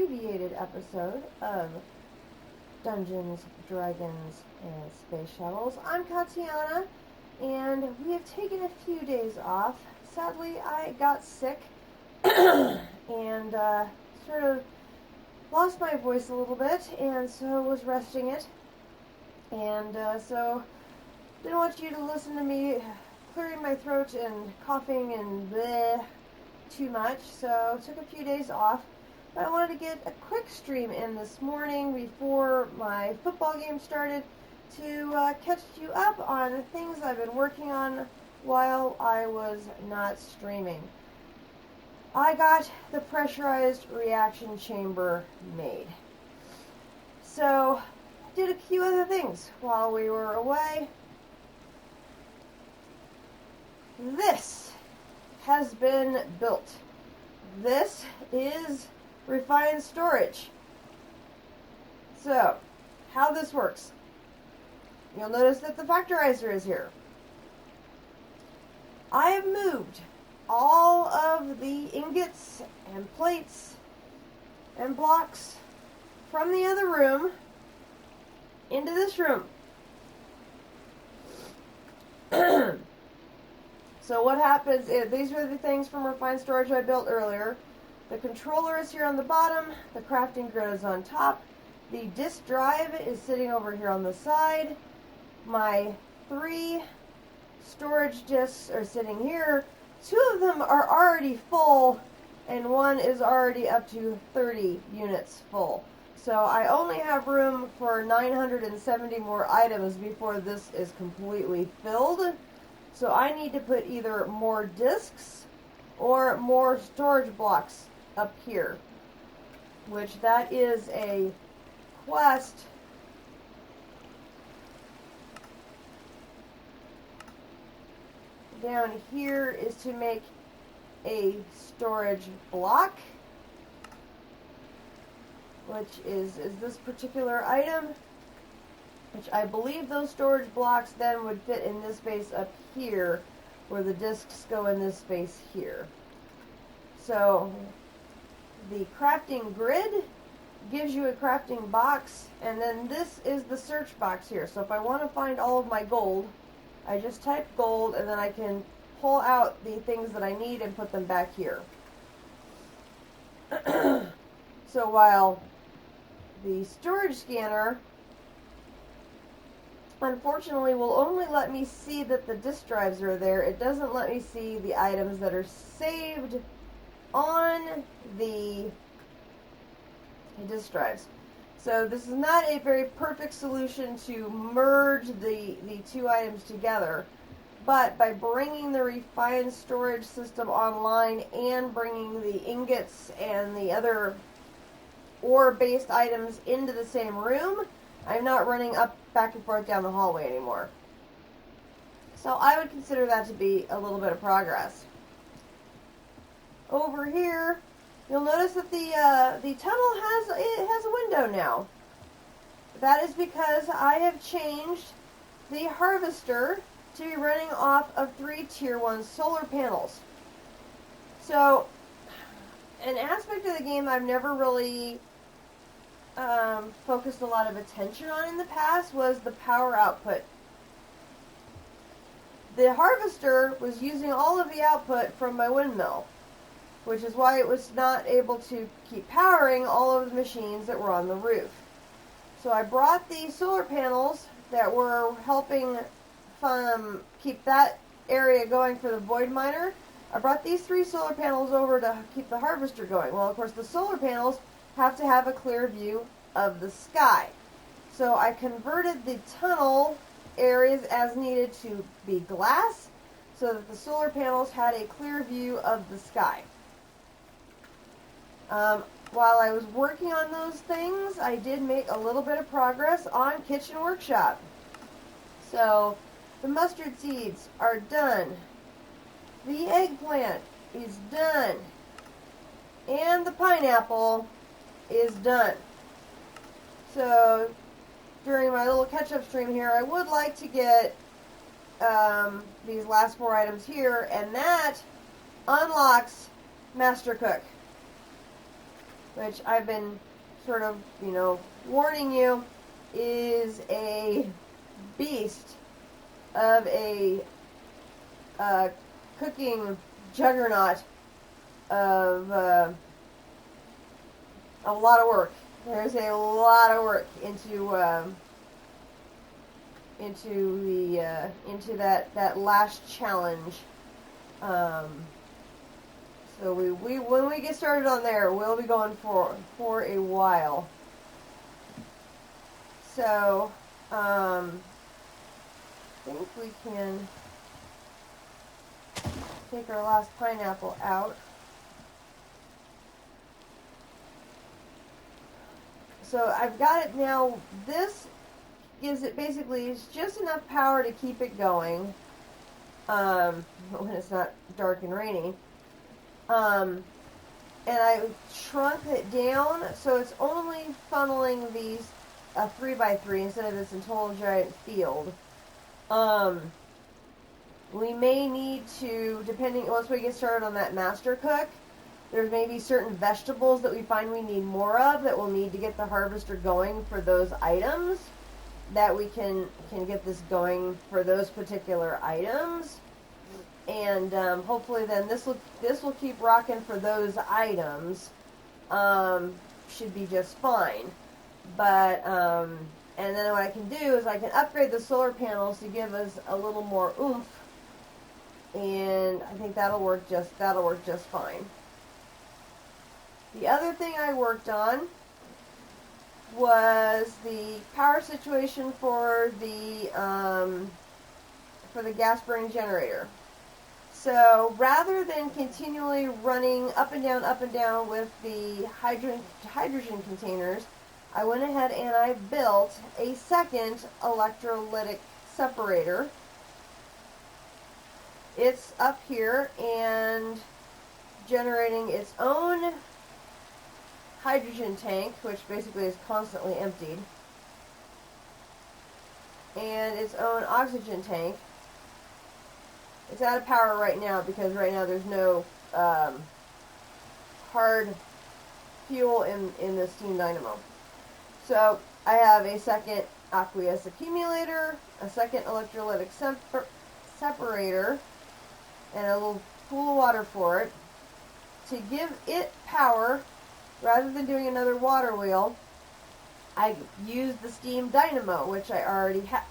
abbreviated episode of Dungeons, Dragons, and Space Shuttles. I'm Katiyana, and we have taken a few days off. Sadly, I got sick and sort of lost my voice a little bit, and so was resting it. And so didn't want you to listen to me clearing my throat and coughing and bleh too much, so took a few days off. But I wanted to get a quick stream in this morning before my football game started to catch you up on things I've been working on while I was not streaming. I got the pressurized reaction chamber made. So, did a few other things while we were away. This has been built. This is refined storage. So, how this works. You'll notice that the factorizer is here. I have moved all of the ingots and plates and blocks from the other room into this room. So what happens is, these are the things from refined storage I built earlier. The controller is here on the bottom, the crafting grid is on top, the disk drive is sitting over here on the side, my 3 storage disks are sitting here. 2 of them are already full, and 1 is already up to 30 units full. So I only have room for 970 more items before this is completely filled. So I need to put either more disks or more storage blocks up here, which that is a quest down here, is to make a storage block, which is this particular item, which I believe those storage blocks then would fit in this space up here, where the discs go in this space here. So the crafting grid gives you a crafting box, and then this is the search box here. So if I want to find all of my gold, I just type gold, and then I can pull out the things that I need and put them back here. So while the storage scanner unfortunately will only let me see that the disk drives are there, it doesn't let me see the items that are saved on the disk drives. So this is not a very perfect solution to merge the 2 items together, but by bringing the refined storage system online and bringing the ingots and the other ore-based items into the same room, I'm not running up back and forth down the hallway anymore. So I would consider that to be a little bit of progress. Over here, you'll notice that the tunnel has a window now. That is because I have changed the harvester to be running off of 3 tier 1 solar panels. So, an aspect of the game I've never really focused a lot of attention on in the past was the power output. The harvester was using all of the output from my windmill, which is why it was not able to keep powering all of the machines that were on the roof. So I brought the solar panels that were helping keep that area going for the void miner. I brought these 3 solar panels over to keep the harvester going. Well, of course, the solar panels have to have a clear view of the sky. So I converted the tunnel areas as needed to be glass, so that the solar panels had a clear view of the sky. While I was working on those things, I did make a little bit of progress on Kitchen Workshop. So the mustard seeds are done. The eggplant is done. And the pineapple is done. So during my little catch-up stream here, I would like to get these last 4 items here, and that unlocks Master Cook. which I've been sort of, warning you, is a beast of a cooking juggernaut of a lot of work. There's a lot of work into that last challenge. So we when we get started on there, we'll be going for a while. So I think we can take our last pineapple out. So I've got it now. This gives it basically, it's just enough power to keep it going when it's not dark and rainy. And I shrunk it down so it's only funneling these 3x3 instead of this total giant field. We may need to, depending, once we get started on that master cook, there's maybe certain vegetables that we find we need more of that we'll need to get the harvester going for those items, that we can get this going for those particular items. And hopefully then this will keep rocking for those items. Should be just fine. But and then what I can do is I can upgrade the solar panels to give us a little more oomph, and I think that'll work just fine. The other thing I worked on was the power situation for the gas burning generator. So rather than continually running up and down with the hydrogen containers, I went ahead and I built a second electrolytic separator. It's up here and generating its own hydrogen tank, which basically is constantly emptied, and its own oxygen tank. It's out of power right now because right now there's no hard fuel in the steam dynamo. So I have a second aqueous accumulator, a second electrolytic separator, and a little pool of water for it. To give it power, rather than doing another water wheel, I used the steam dynamo, which I already have.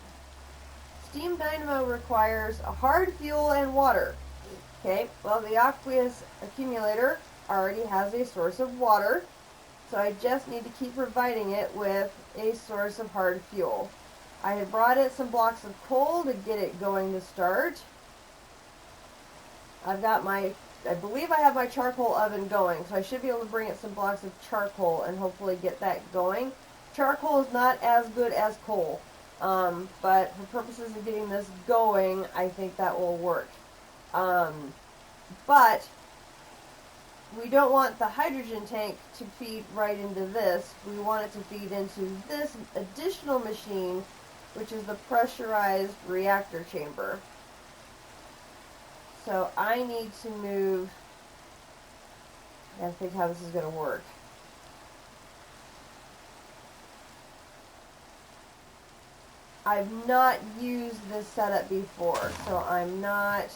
Steam dynamo requires a hard fuel and water. Okay, well, the aqueous accumulator already has a source of water, so I just need to keep providing it with a source of hard fuel. I had brought it some blocks of coal to get it going to start. I believe I have my charcoal oven going, so I should be able to bring it some blocks of charcoal and hopefully get that going. Charcoal is not as good as coal, but for purposes of getting this going, I think that will work. But we don't want the hydrogen tank to feed right into this. We want it to feed into this additional machine, which is the pressurized reactor chamber. So I need to move, I gotta think how this is going to work. I've not used this setup before, so I'm not...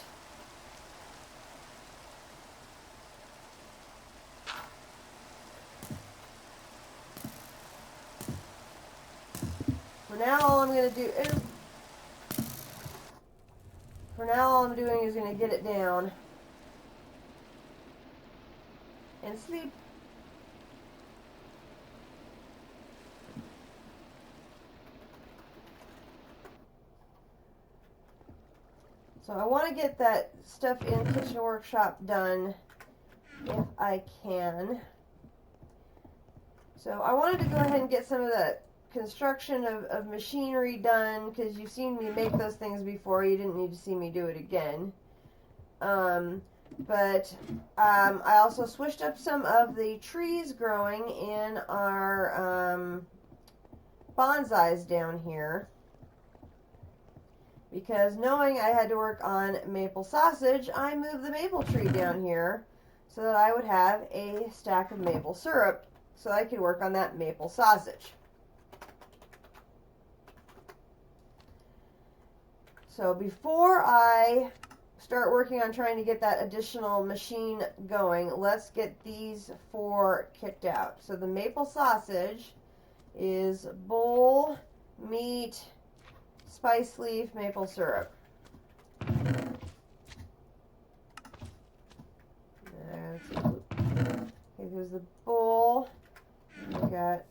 For now, all I'm going to do is... For now, all I'm doing is going to get it down and sleep. So I want to get that stuff in Kitchen Workshop done if I can. So I wanted to go ahead and get some of the construction of machinery done, because you've seen me make those things before. You didn't need to see me do it again. But I also switched up some of the trees growing in our bonsais down here, because knowing I had to work on maple sausage, I moved the maple tree down here so that I would have a stack of maple syrup so I could work on that maple sausage. So before I start working on trying to get that additional machine going, let's get these 4 kicked out. So the maple sausage is bowl, meat, spice leaf, maple syrup. Okay, there's the bowl. We got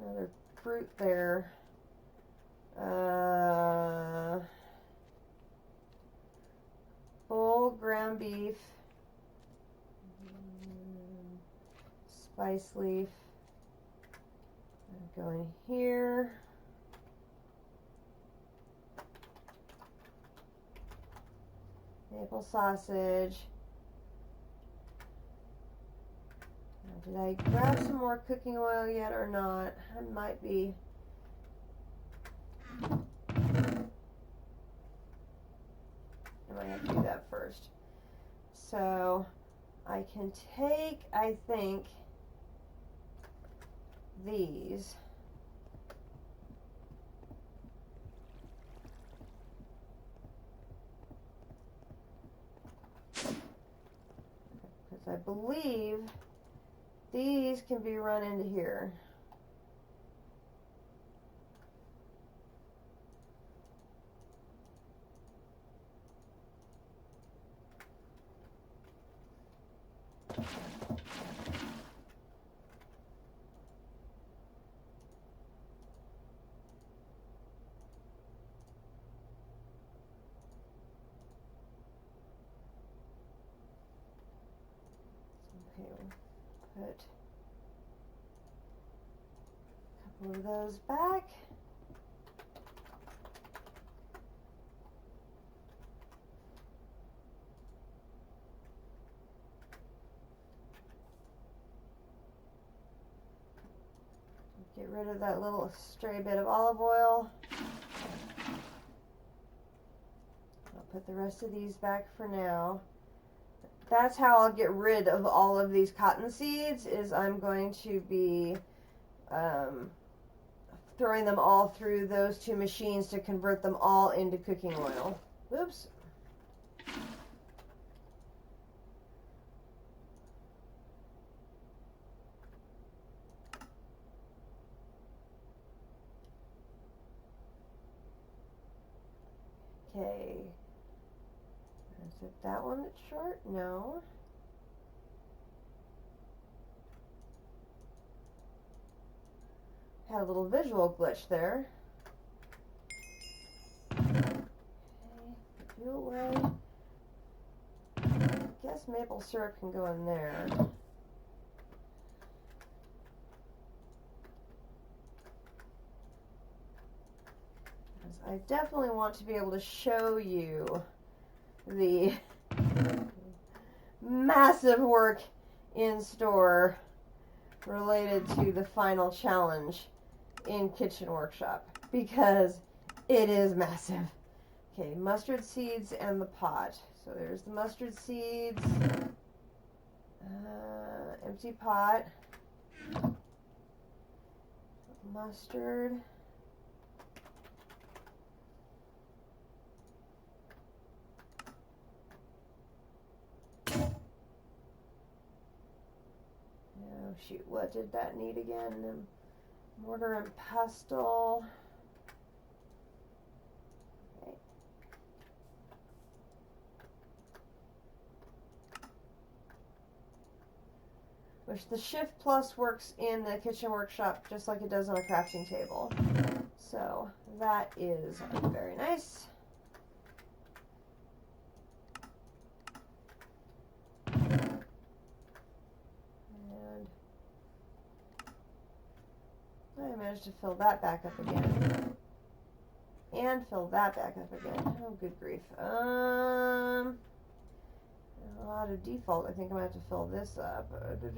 another fruit there. Bowl, ground beef, spice leaf. Go in here. Maple sausage. Did I grab some more cooking oil yet or not? I might be. I might have to do that first. So I can take, I think, these. Because I believe these can be run into here. Okay, we'll put a couple of those back. Get rid of that little stray bit of olive oil. I'll put the rest of these back for now. That's how I'll get rid of all of these cotton seeds, is I'm going to be throwing them all through those 2 machines to convert them all into cooking oil. Oops. Okay. Is it that one that's short? No. Had a little visual glitch there. Okay, put you away. I guess maple syrup can go in there. I definitely want to be able to show you the massive work in store related to the final challenge in Kitchen Workshop, because it is massive. Okay, mustard seeds and the pot. So there's the mustard seeds, empty pot, mustard. Oh shoot, what did that need again? Mortar and pestle. Okay. Which the Shift Plus works in the Kitchen Workshop just like it does on a crafting table. So that is very nice. I managed to fill that back up again. And fill that back up again. Oh, good grief. A lot of default. I think I'm going to have to fill this up. I wonder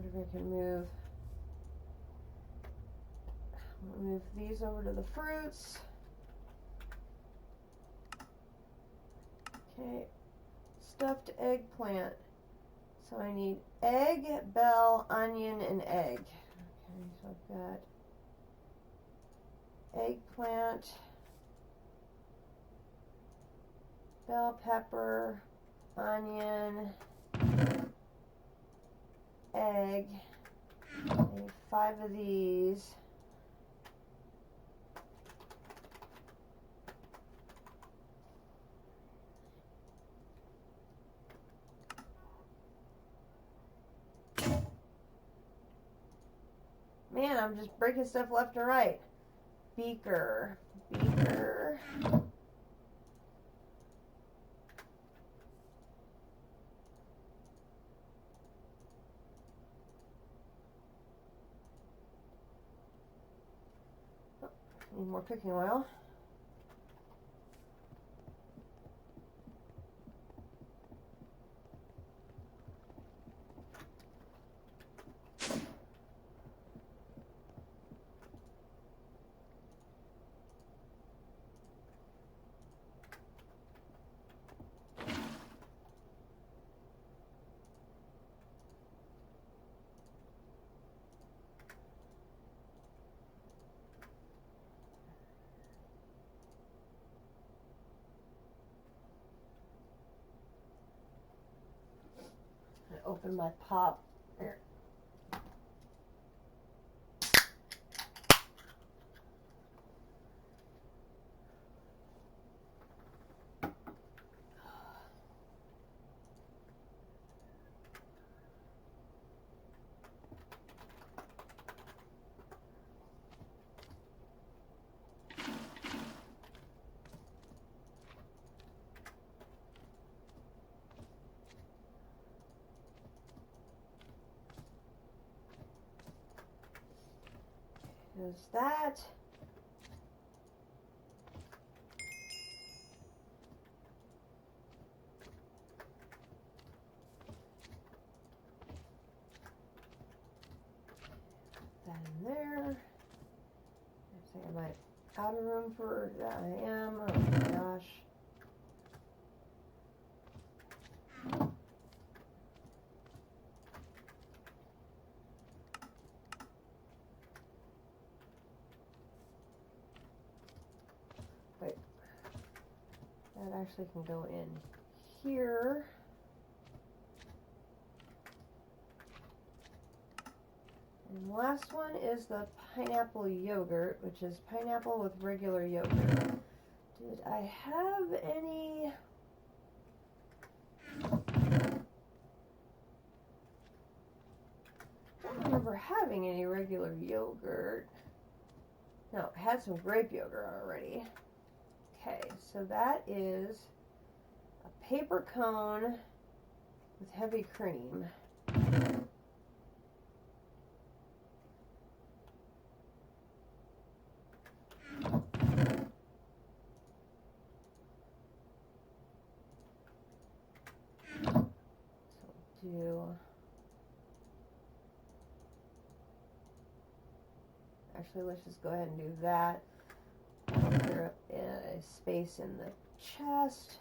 if I can move these over to the fruits. Okay. Stuffed eggplant. So I need egg, bell, onion, and egg. Okay, so I've got eggplant, bell pepper, onion, egg. I need 5 of these. Man, I'm just breaking stuff left and right. Beaker. Oh, need more cooking oil. Open my pop. There. There's that. Put that in there. I think I might out of room for that. I am. Oh my gosh. Wait. That actually can go in here. And the last one is the pineapple yogurt, which is pineapple with regular yogurt. Did I have any? I don't remember having any regular yogurt. No, I had some grape yogurt already. Okay, so that is a paper cone with heavy cream. Actually, let's just go ahead and do that. Clear up a space in the chest.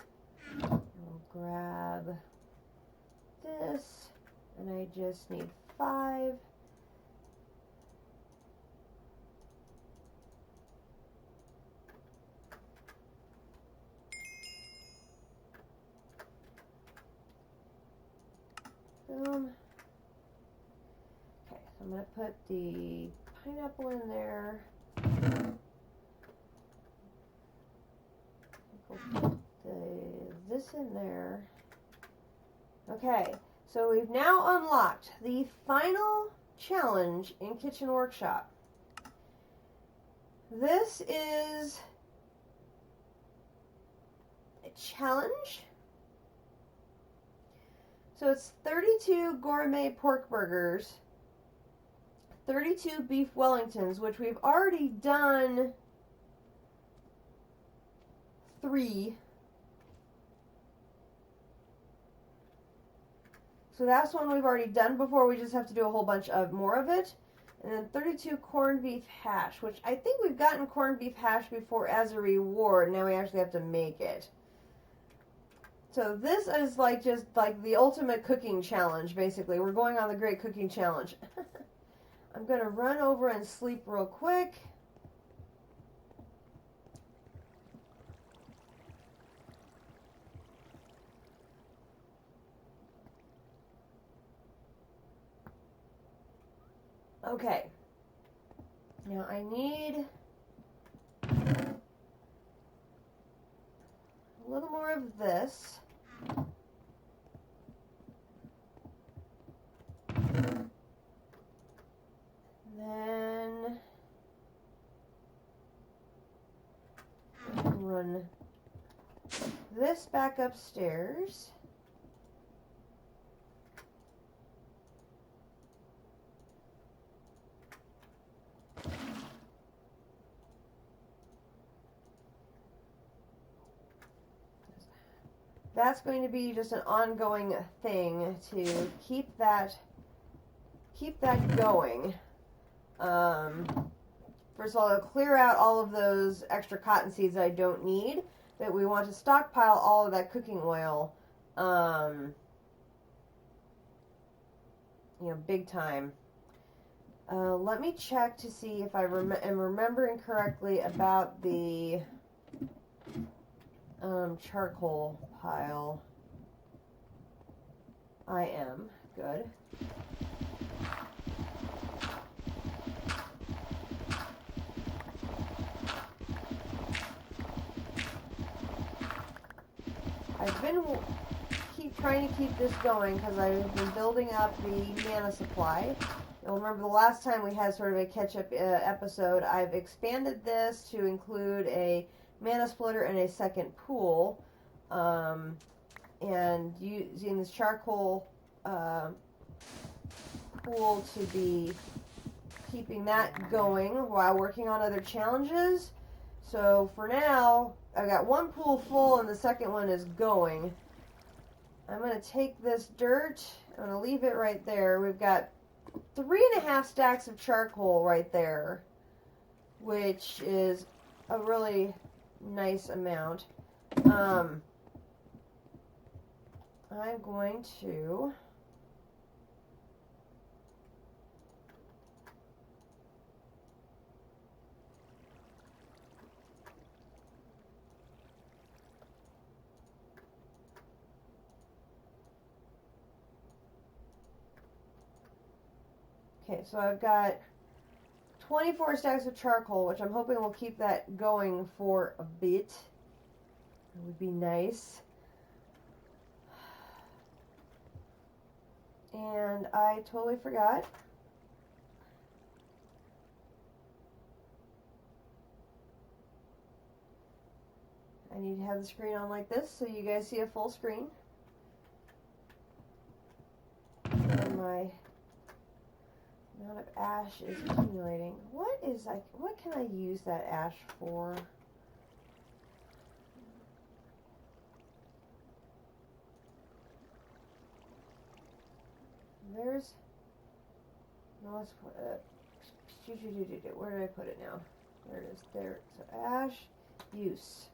And we'll grab this, and I just need 5. Boom. Okay, so I'm going to put the pineapple in there. We'll put this in there. Okay, so we've now unlocked the final challenge in Kitchen Workshop. This is a challenge. So it's 32 gourmet pork burgers, 32 beef Wellingtons, which we've already done 3. So that's one we've already done before. We just have to do a whole bunch of more of it. And then 32 corned beef hash, which I think we've gotten corned beef hash before as a reward. Now we actually have to make it. So this is like just like the ultimate cooking challenge, basically. We're going on the Great Cooking Challenge. I'm going to run over and sleep real quick. Okay. Now I need a little more of this. Then run this back upstairs. That's going to be just an ongoing thing to keep that going. First of all, I'll clear out all of those extra cotton seeds I don't need, but we want to stockpile all of that cooking oil, big time. Let me check to see if I am remembering correctly about the charcoal pile. I am. Good. I've been trying to keep this going because I've been building up the mana supply. You'll remember the last time we had sort of a catch-up episode. I've expanded this to include a mana splitter and a second pool, and using this charcoal pool to be keeping that going while working on other challenges. So for now, I've got one pool full and the second one is going. I'm going to take this dirt, I'm going to leave it right there. We've got 3.5 stacks of charcoal right there, which is a really nice amount. I'm going to okay, so I've got 24 stacks of charcoal, which I'm hoping will keep that going for a bit. It would be nice. And I totally forgot. I need to have the screen on like this so you guys see a full screen. And my amount of ash is accumulating. What can I use that ash for? There's, no, let's put where did I put it now? There it is, there. So ash, use.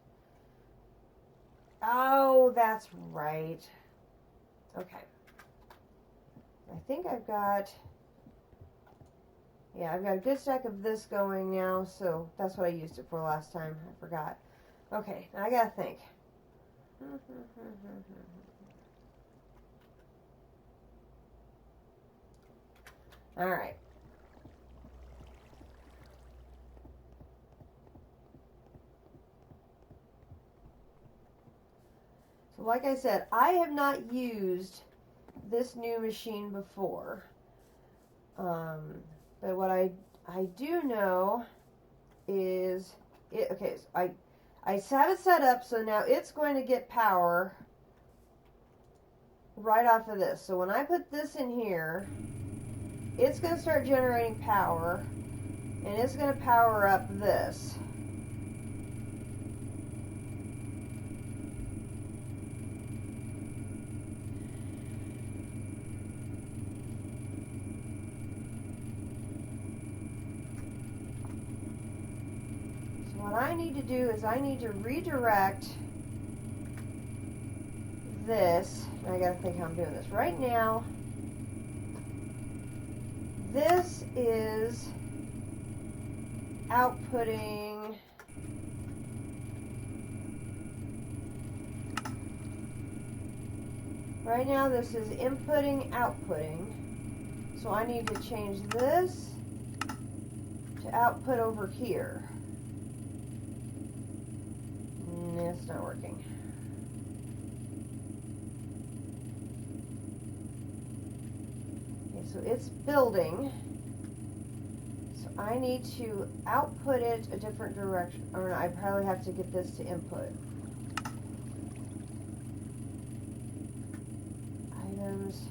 Oh, that's right. Okay. I think I've got, yeah, I've got a good stack of this going now, so that's what I used it for last time. I forgot. Okay, now I gotta think. Alright. So like I said, I have not used this new machine before. But what I do know is, okay, so I have it set up so now it's going to get power right off of this. So when I put this in here, it's going to start generating power, and it's going to power up this. So what I need to do is I need to redirect this, and I gotta think how I'm doing this. Right now, this is outputting right now this is inputting, outputting. So I need to change this to output over here. It's not working. Okay, so it's building. So I need to output it a different direction. Or I probably have to get this to input. Items.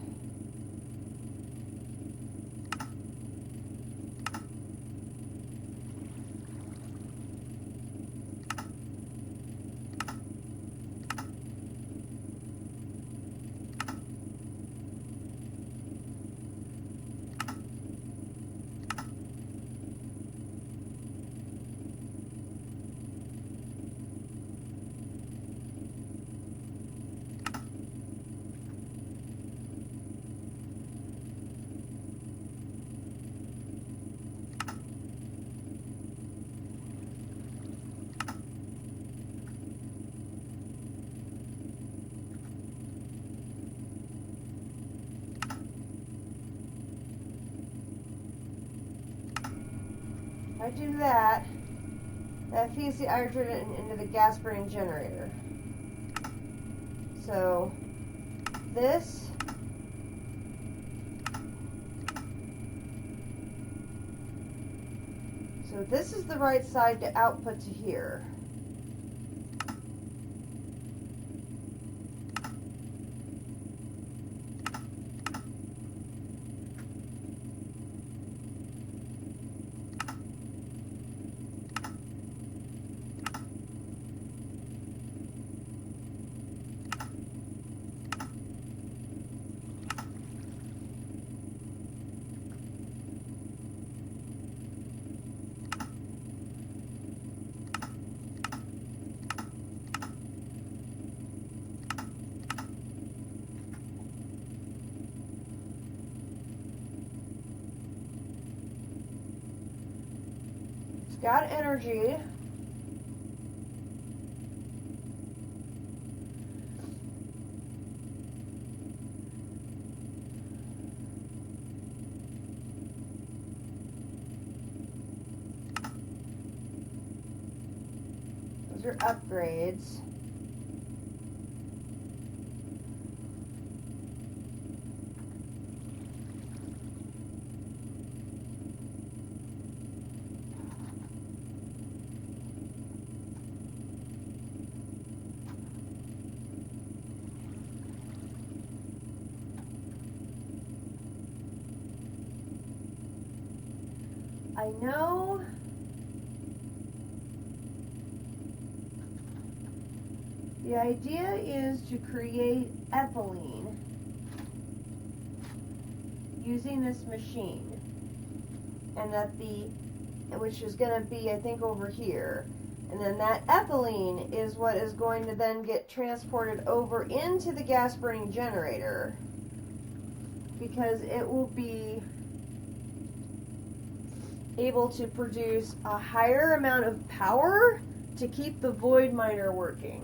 If I do that, that feeds the hydrogen into the gas burning generator. So this is the right side to output to here. It's got energy. Those are upgrades. I know the idea is to create ethylene using this machine, and that which is going to be, I think, over here, and then that ethylene is what is going to then get transported over into the gas burning generator, because it will be able to produce a higher amount of power to keep the void miner working.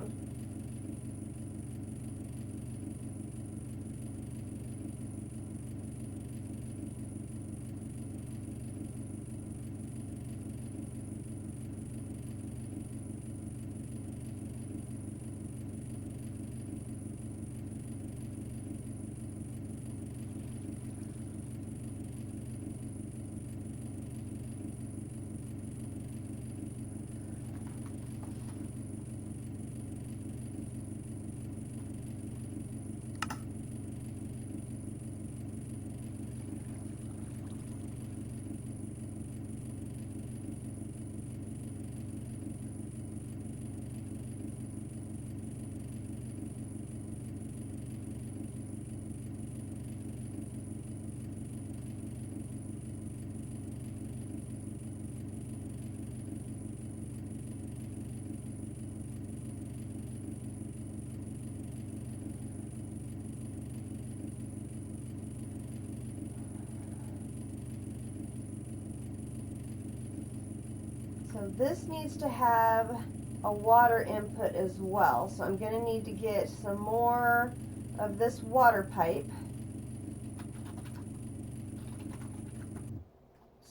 So this needs to have a water input as well. So I'm going to need to get some more of this water pipe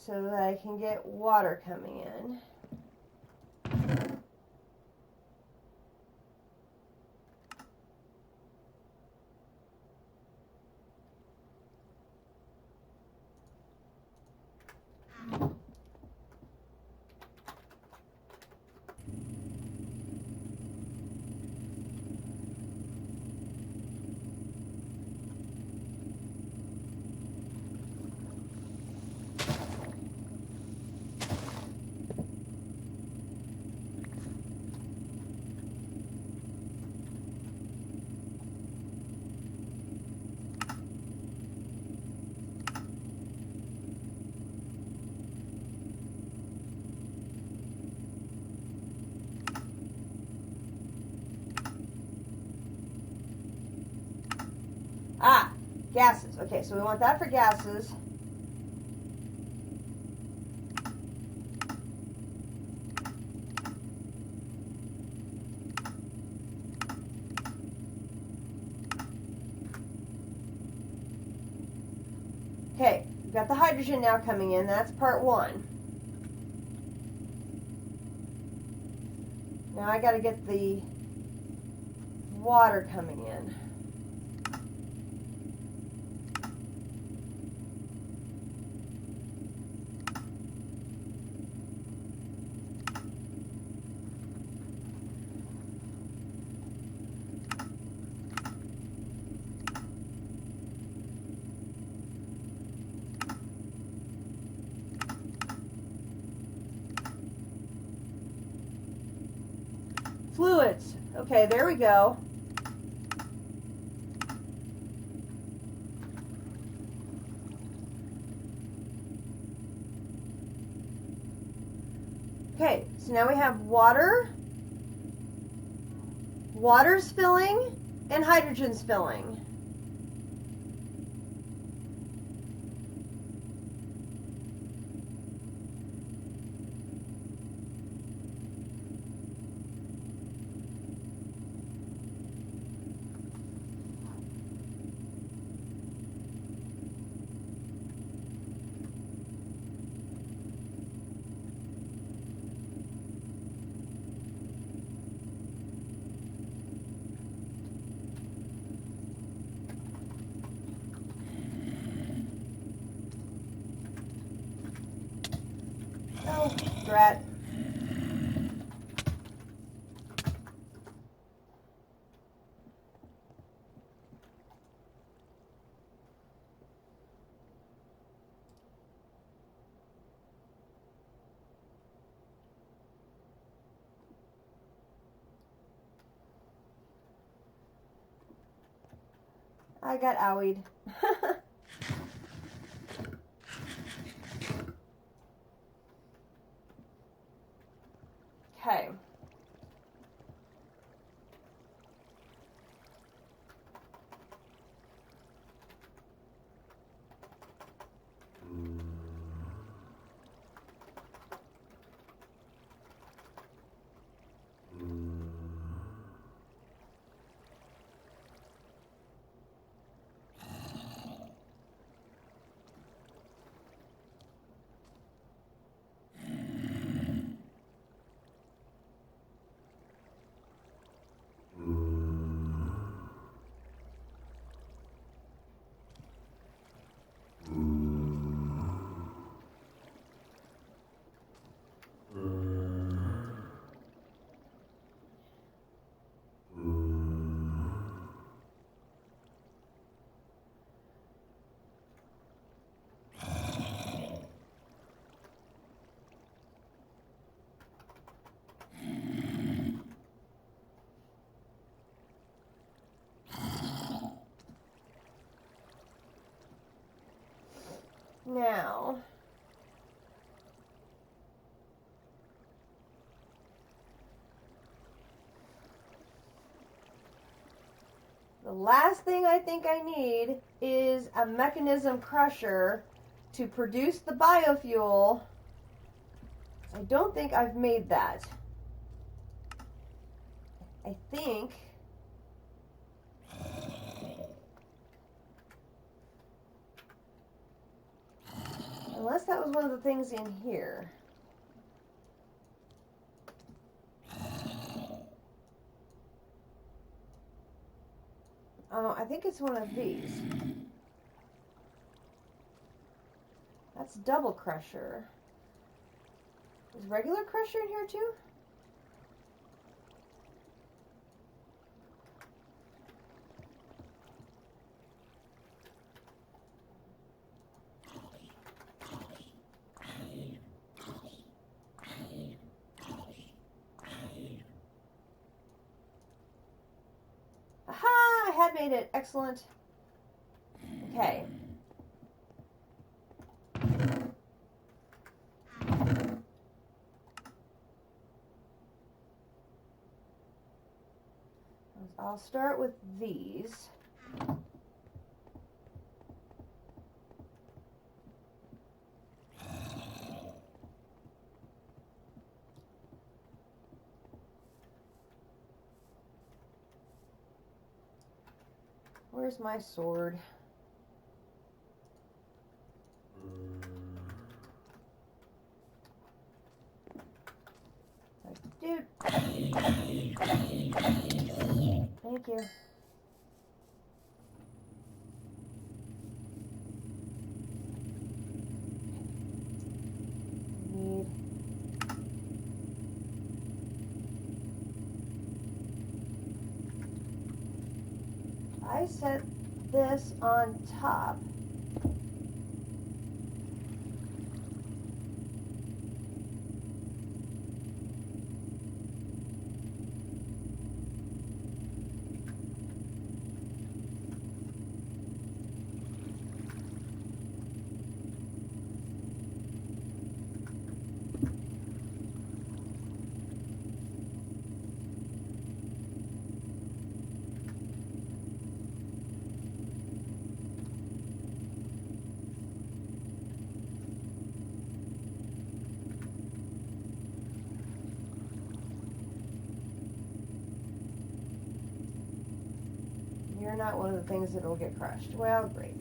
so that I can get water coming in. Ah, gases. Okay, so we want that for gases. Okay, we've got the hydrogen now coming in. That's part one. Now I got to get the water coming in. Fluids. Okay, there we go. Okay, so now we have water, water's filling, and hydrogen's filling. Oh, drat. I got owied. Okay. Now, the last thing I think I need is a mechanism crusher to produce the biofuel I don't think I've made that. I think... Unless that was one of the things in here. Oh, I think it's one of these. That's double crusher. Is regular crusher in here too? Aha! I had made it. Excellent. Okay. I'll start with these. Where's my sword? Dude. Thank you. I set this on top. You're not one of the things that will get crushed. Well, great.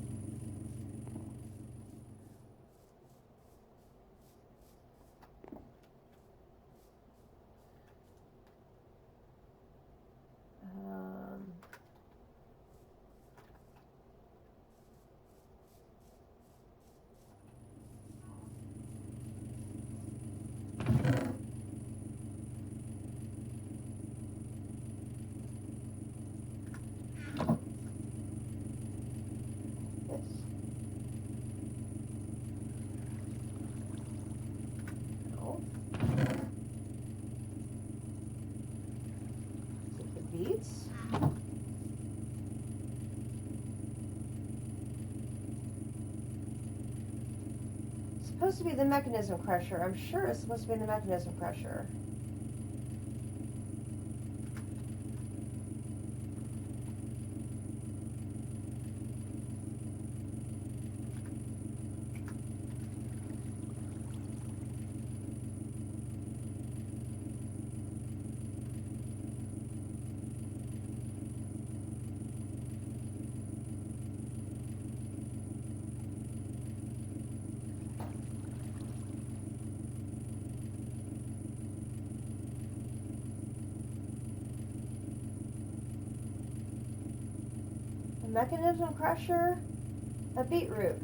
Supposed to be the mechanism crusher. I'm sure it's supposed to be the mechanism crusher. Mechanism crusher, a beetroot.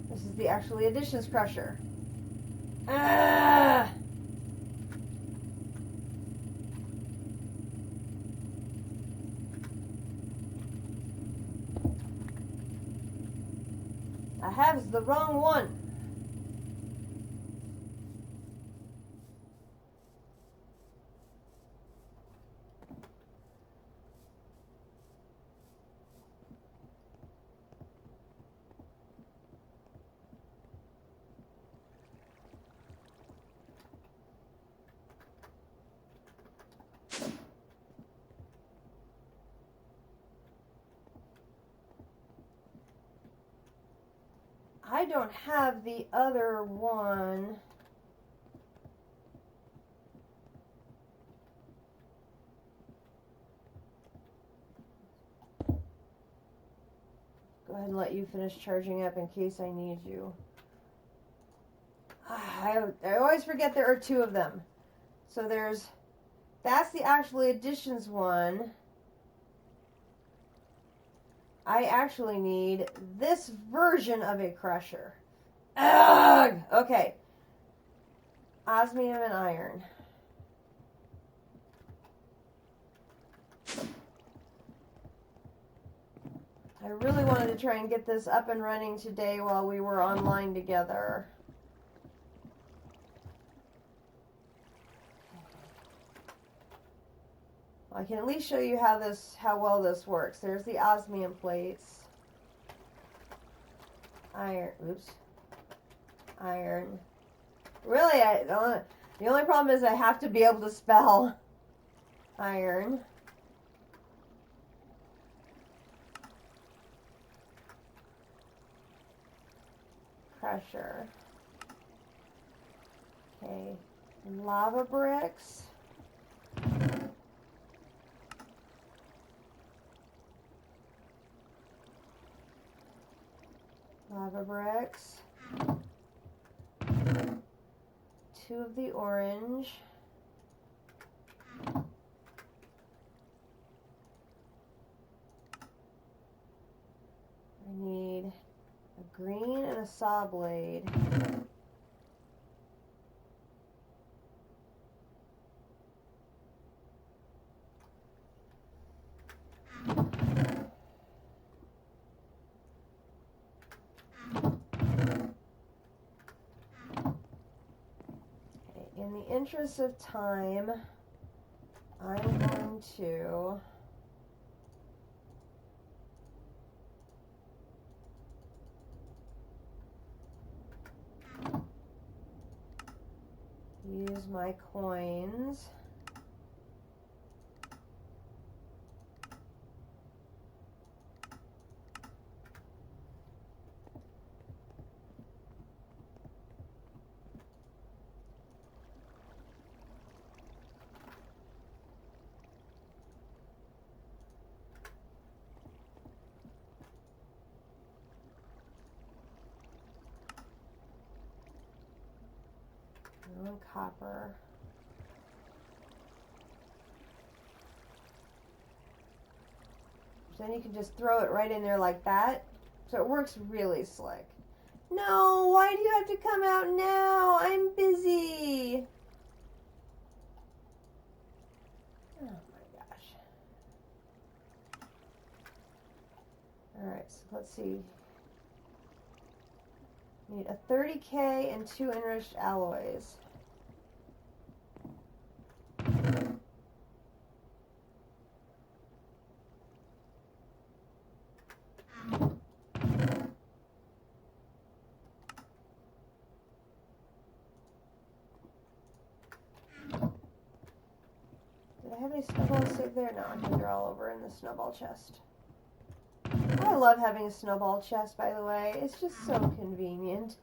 This is the actually additions crusher. Ah! I have the wrong one. I don't have the other one. Go ahead and let you finish charging up in case I need you. I always forget there are two of them. So that's the actual additions one. I actually need this version of a crusher. Ugh! Okay. Osmium and iron. I really wanted to try and get this up and running today while we were online together. I can at least show you how well this works. There's the osmium plates. Iron. Oops. Iron. Really, the only problem is I have to be able to spell iron. Crusher. Okay. Lava bricks. Lava bricks. 2 of the orange. I need a green and a saw blade. In the interest of time, I'm going to use my coins. And copper. So then you can just throw it right in there like that. So it works really slick. No, why do you have to come out now? I'm busy. Oh my gosh. Alright, so let's see. Need a 30K and 2 enriched alloys. Did I have any snowballs saved there? No, I think they're all over in the snowball chest. I love having a snowball chest, by the way. It's just so convenient.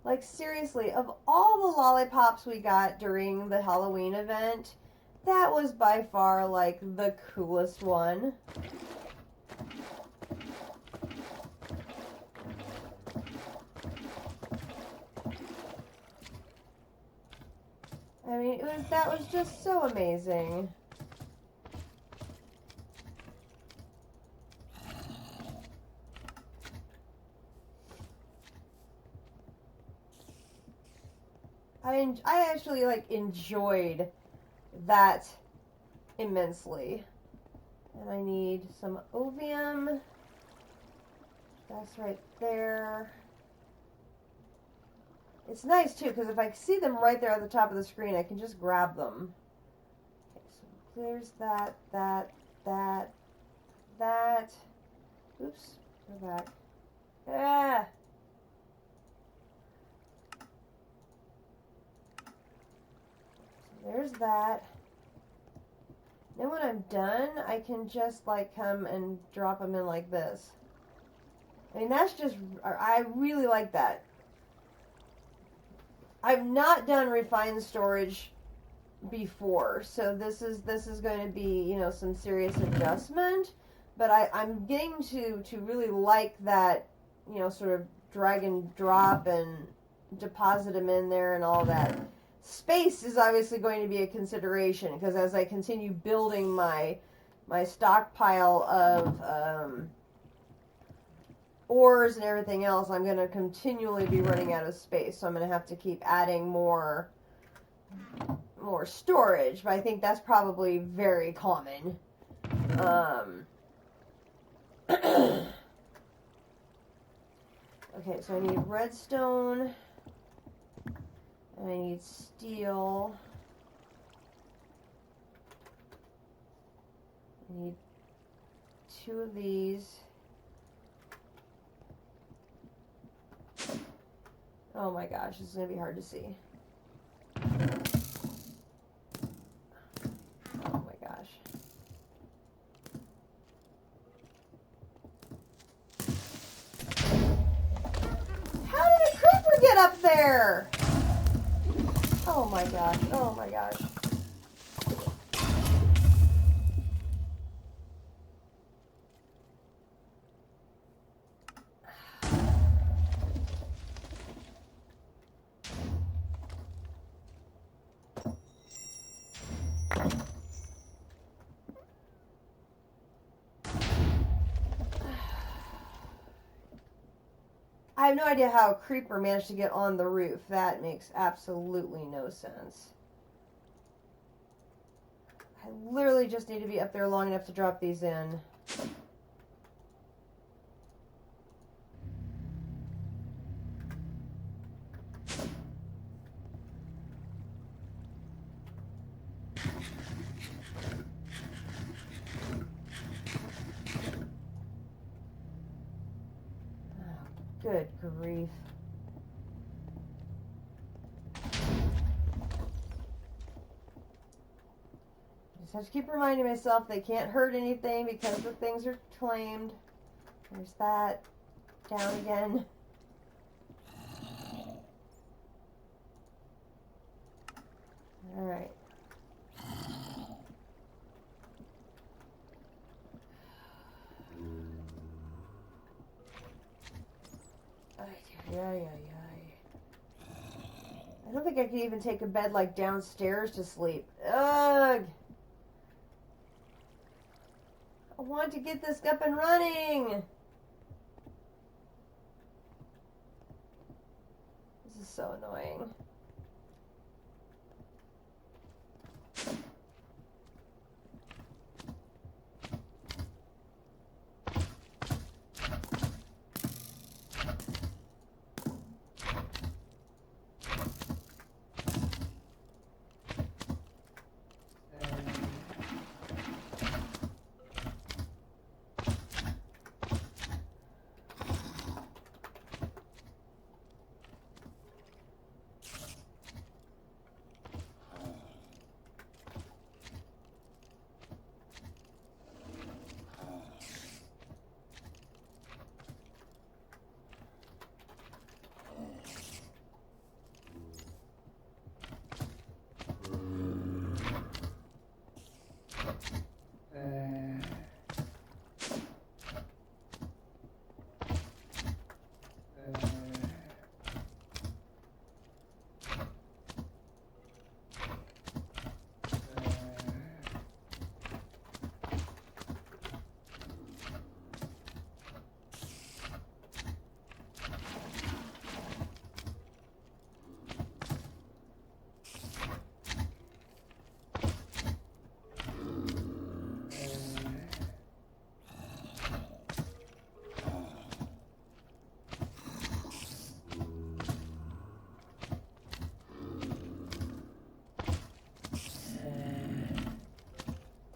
Like, seriously, of all the lollipops we got during the Halloween event, that was by far, like, the coolest one. I mean, that was just so amazing. I actually, like, enjoyed that immensely. And I need some ovium. That's right there. It's nice, too, because if I see them right there at the top of the screen, I can just grab them. Okay, so there's that. Oops, go back. Ah! So there's that. Then when I'm done, I can just like come and drop them in like this. I mean, that's just, I really like that. I've not done refined storage before, so this is going to be, you know, some serious adjustment. But I'm getting to really like that, you know, sort of drag and drop and deposit them in there and all that. Space is obviously going to be a consideration, because as I continue building my stockpile of ores and everything else, I'm going to continually be running out of space. So I'm going to have to keep adding more storage. But I think that's probably very common. Okay, so I need redstone. I need steel. I need 2 of these. Oh my gosh, this is going to be hard to see. Oh my gosh. How did a creeper get up there? Oh my gosh, oh my gosh. I have no idea how a creeper managed to get on the roof. That makes absolutely no sense. I literally just need to be up there long enough to drop these in. Good grief. Just have to keep reminding myself they can't hurt anything because the things are claimed. There's that. Down again. Alright. I don't think I could even take a bed like downstairs to sleep. Ugh! I want to get this up and running! This is so annoying.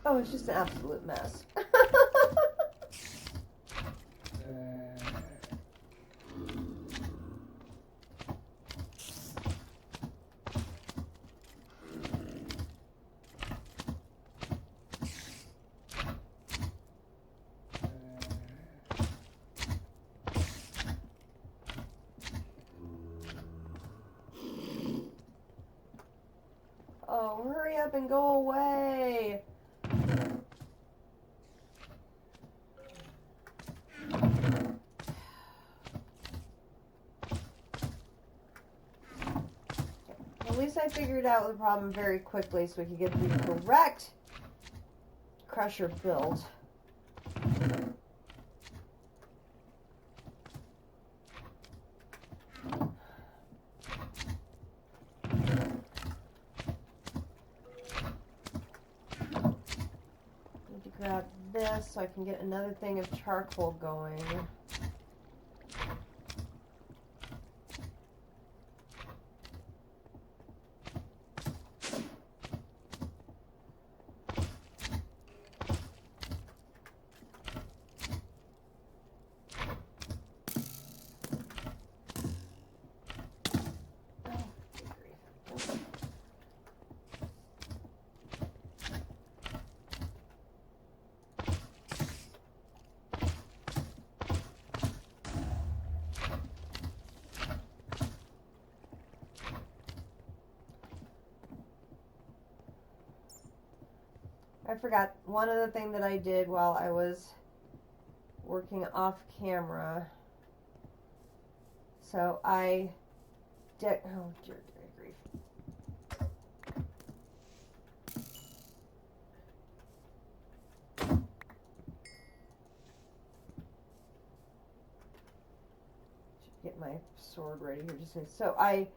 Oh, it's just an absolute mess. Oh, hurry up and go away. At least I figured out the problem very quickly so we could get the correct crusher built. Need to grab this so I can get another thing of charcoal going. I forgot one other thing that I did while I was working off camera. So I did, oh dear grief. Should get my sword ready here just a second. So I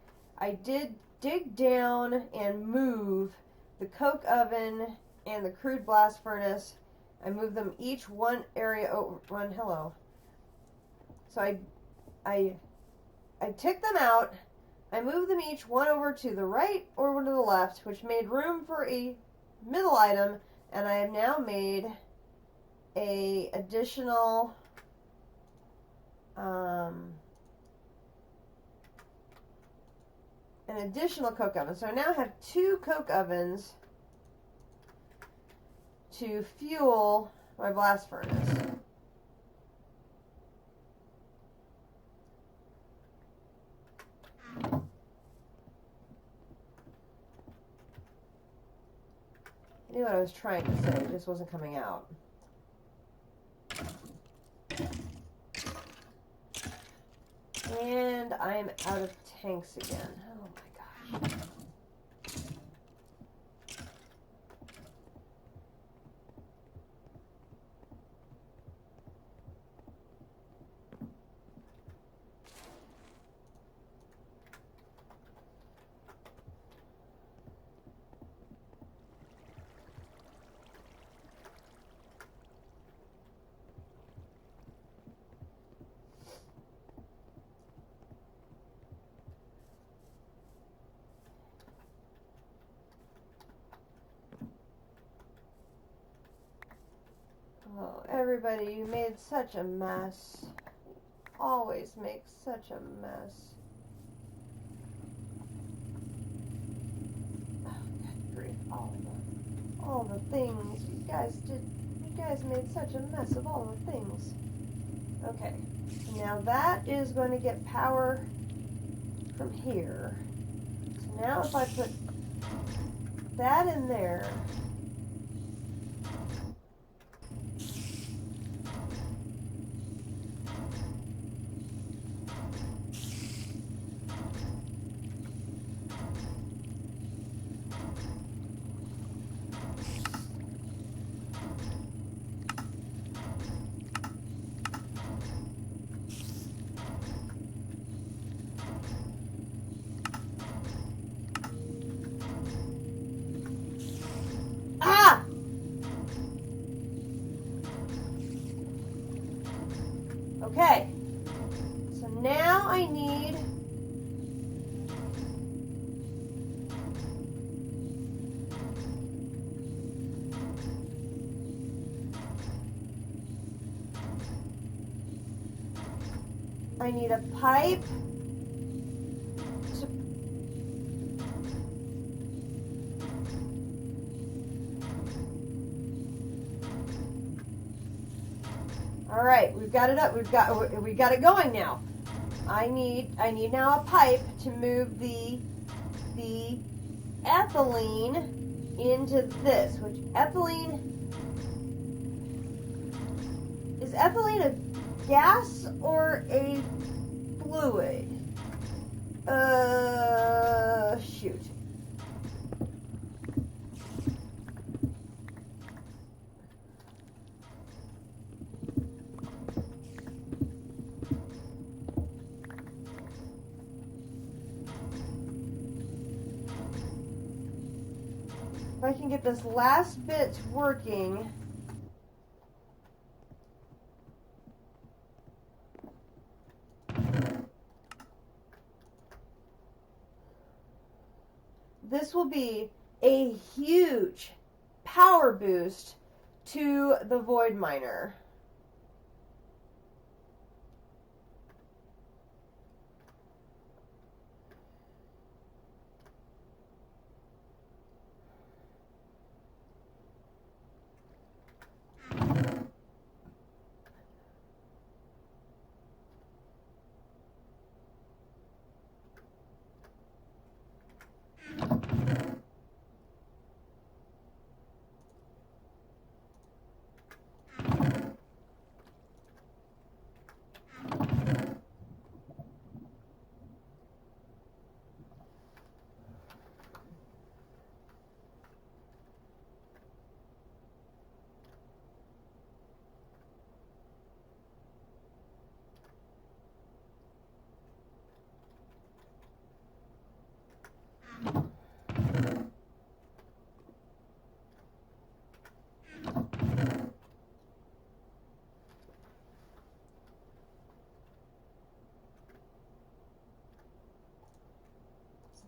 did dig down and move the coke oven and the crude blast furnace. I moved them each one area over one. Hello. So I took them out. I moved them each one over to the right or one to the left, which made room for a middle item, and I have now made a additional coke oven. So I now have 2 coke ovens to fuel my blast furnace. I knew what I was trying to say, it just wasn't coming out. And I'm out of tanks again. Oh my gosh. Oh, everybody, you made such a mess. Always make such a mess. Oh, good grief. All the things you guys did. You guys made such a mess of all the things. Okay. Now that is going to get power from here. So now if I put that in there, okay, so now I need a pipe to all right, we've got it up. We got it going now. I need now a pipe to move the ethylene into this, which ethylene... Is ethylene a gas or a fluid? Shoot. If I can get this last bit working. This will be a huge power boost to the Void Miner.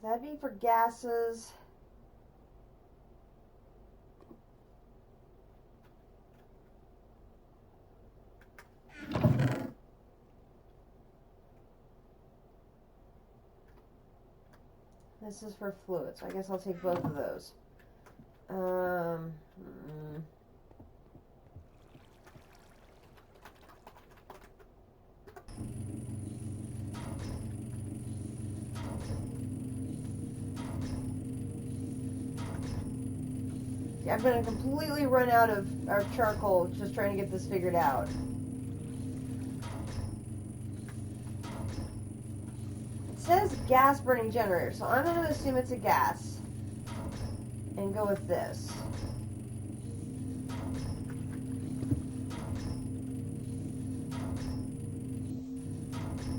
That'd be for gases. This is for fluids. So I guess I'll take both of those. I'm going to completely run out of our charcoal just trying to get this figured out. It says gas burning generator, so I'm going to assume it's a gas and go with this.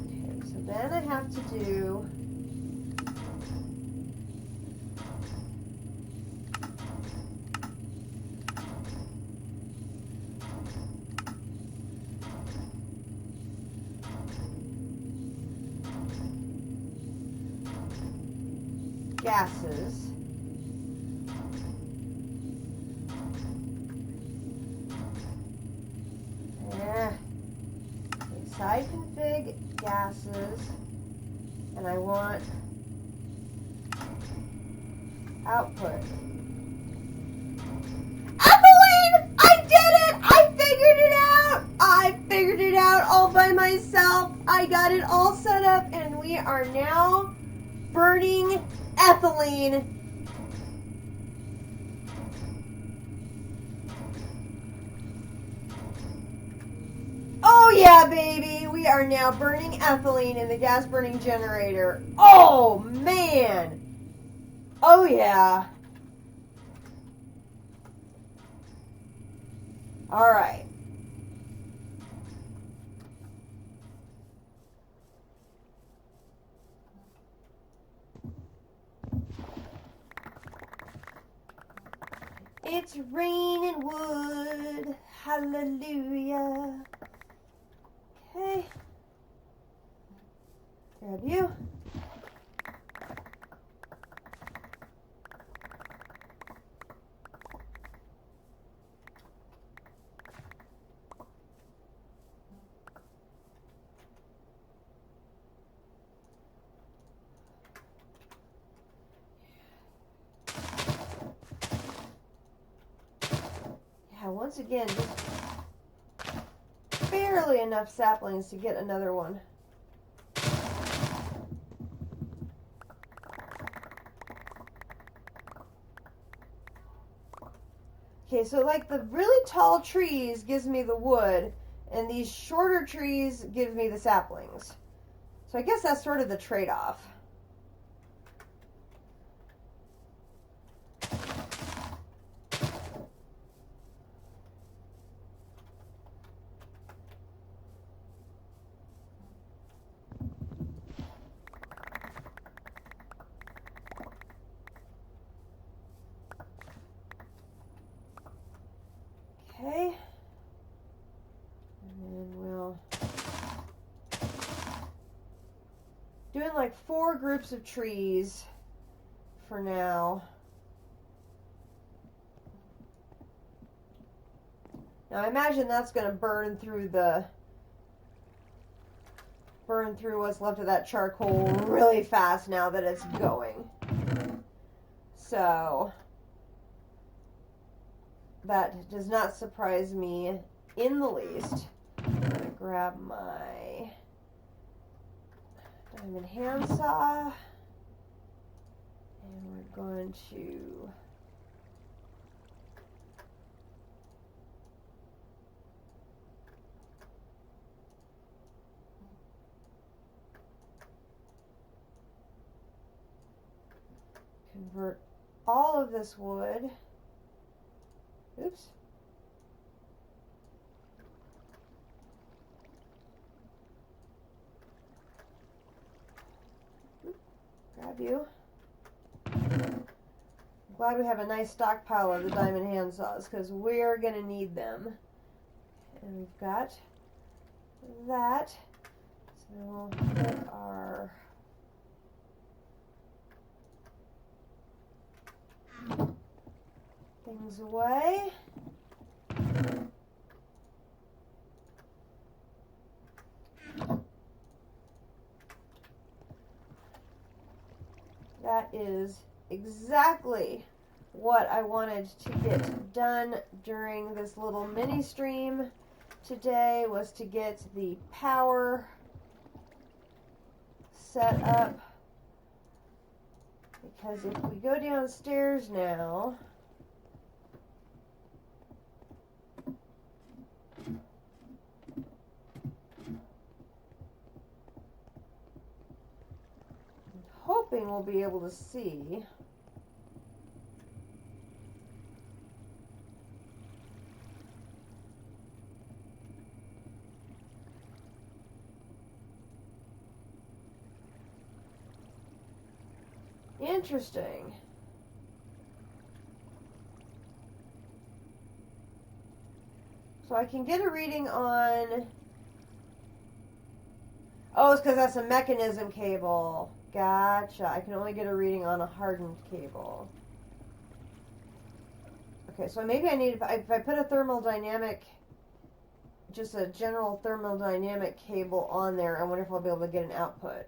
Okay, so then I have to do... gases. Okay, side config gases, and I want output. Ethylene! I did it! I figured it out! I figured it out all by myself. I got it all set up, and we are now burning ethylene. Oh yeah, baby! We are now burning ethylene in the gas burning generator. Oh man! Oh yeah. Alright. It's raining wood. Hallelujah. Okay. Grab you. Once again, just barely enough saplings to get another one. Okay, so like the really tall trees gives me the wood, and these shorter trees give me the saplings. So I guess that's sort of the trade-off. Okay. And then we'll doing like 4 groups of trees for now. Now I imagine that's going to burn through what's left of that charcoal really fast now that it's going. So that does not surprise me in the least. I'm going to grab my diamond handsaw, and we're going to convert all of this wood. Oops. Grab you. I'm glad we have a nice stockpile of the diamond handsaws because we're going to need them. And we've got that. So we'll put our things away. That is exactly what I wanted to get done during this little mini stream today, was to get the power set up, because if we go downstairs now, I'm hoping we'll be able to see. Interesting. So I can get a reading on... Oh, it's because that's a mechanism cable. Gotcha. I can only get a reading on a hardened cable. Okay, so maybe I need... If I put a thermodynamic... Just a general thermodynamic cable on there, I wonder if I'll be able to get an output.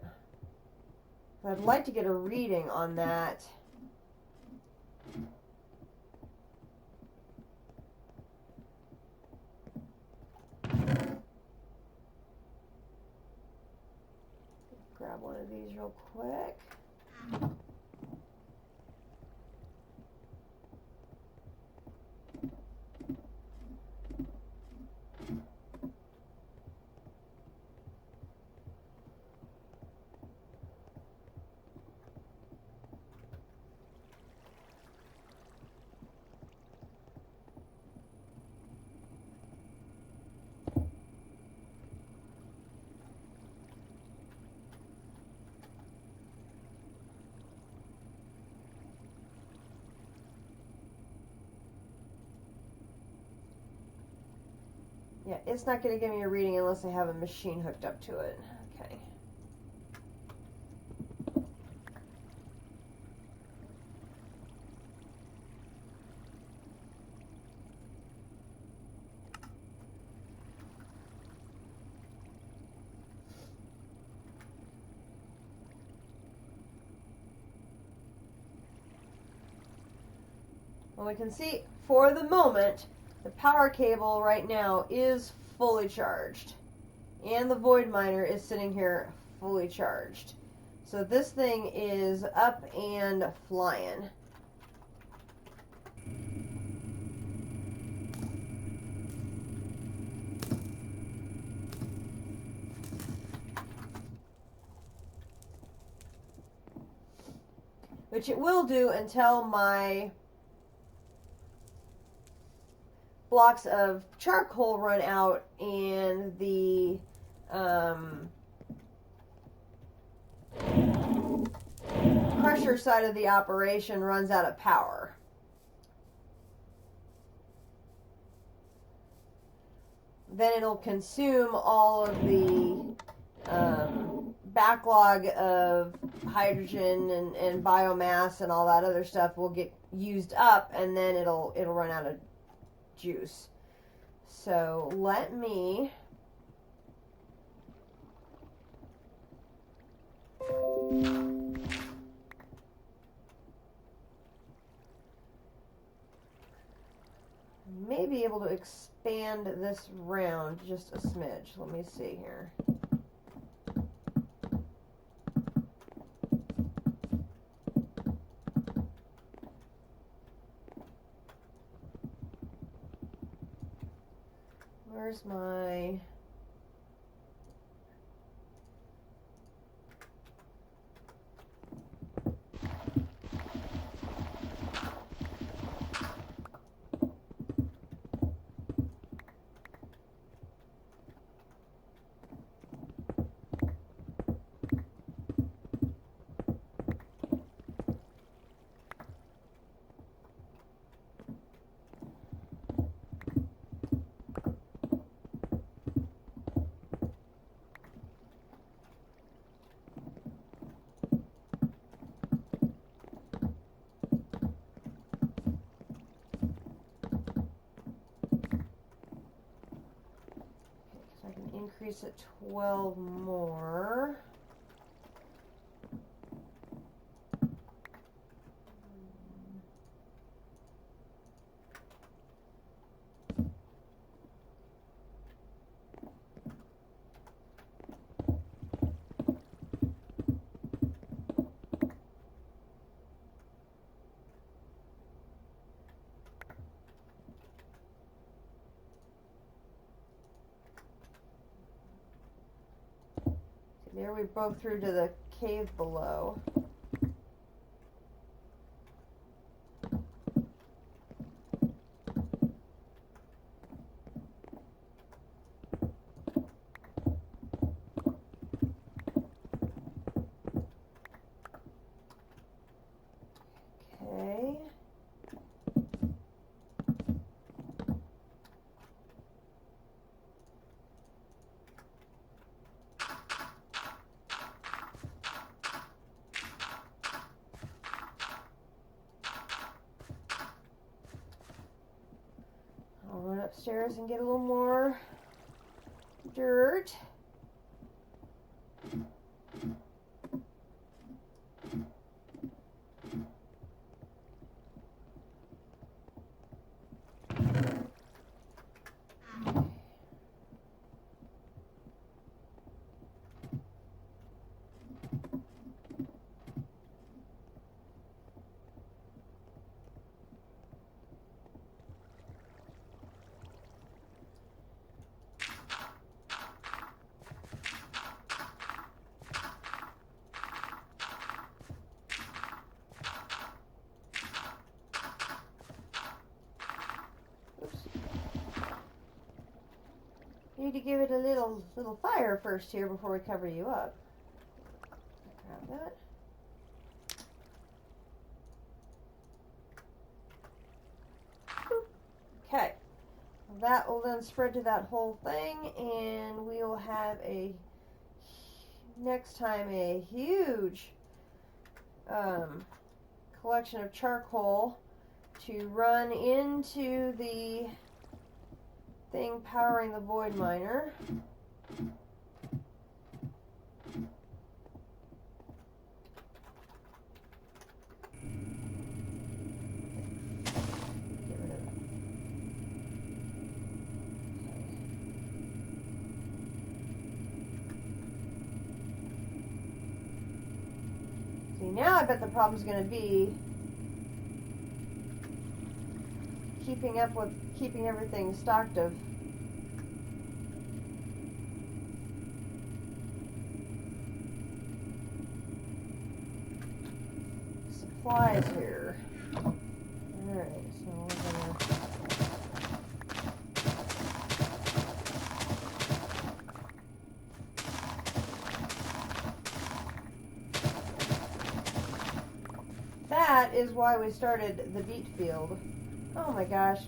I'd like to get a reading on that. Grab one of these real quick. Yeah, it's not going to give me a reading unless I have a machine hooked up to it. Okay. Well, we can see for the moment the power cable right now is fully charged, and the void miner is sitting here fully charged. So this thing is up and flying. which it will do until my blocks of charcoal run out and the crusher side of the operation runs out of power. Then it'll consume all of the backlog of hydrogen and biomass and all that other stuff will get used up, and then it'll run out of juice. So let me may be able to expand this round just a smidge. Let me see here. Where's my... increase it 12 more. There we broke through to the cave below. Okay. I'll run upstairs and get a little more dirt. Need to give it a little fire first here before we cover you up. Grab that. Okay. That will then spread to that whole thing, and we will have next time a huge collection of charcoal to run into the thing powering the void miner. See, now I bet the problem's going to be keeping everything stocked of flies here. Alright, so we're gonna... That is why we started the beet field. Oh my gosh.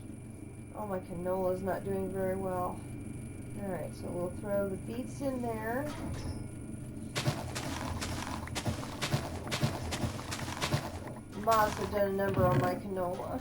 Oh, my canola's not doing very well. Alright, so we'll throw the beets in there. Moths have done a number on my canola.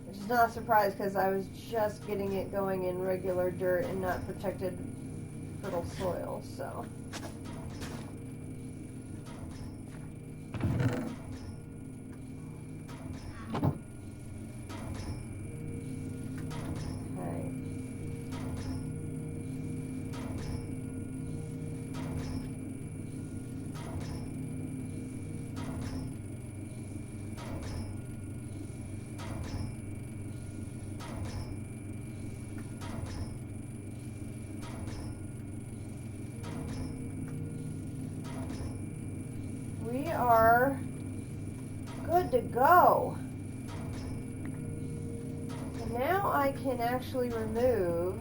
Which is not a surprise because I was just getting it going in regular dirt and not protected fertile soil, so... We are good to go. So now I can actually remove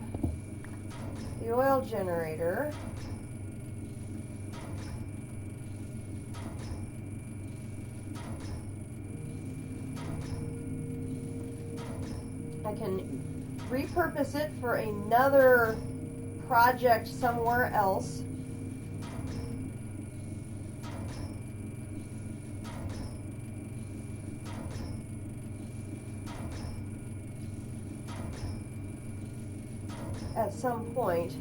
the oil generator. I can repurpose it for another project somewhere else. At some point.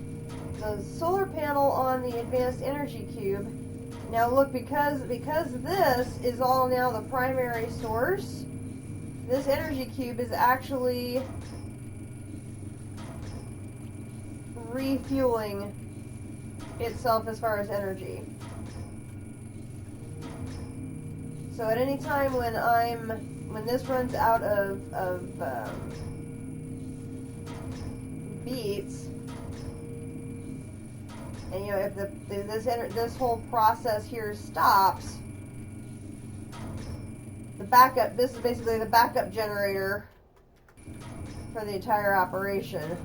The solar panel on the advanced energy cube. Now look, because this is all now the primary source, this energy cube is actually refueling itself as far as energy. So at any time when this runs out of beets, and you know, if this whole process here stops, the backup, this is basically the backup generator for the entire operation.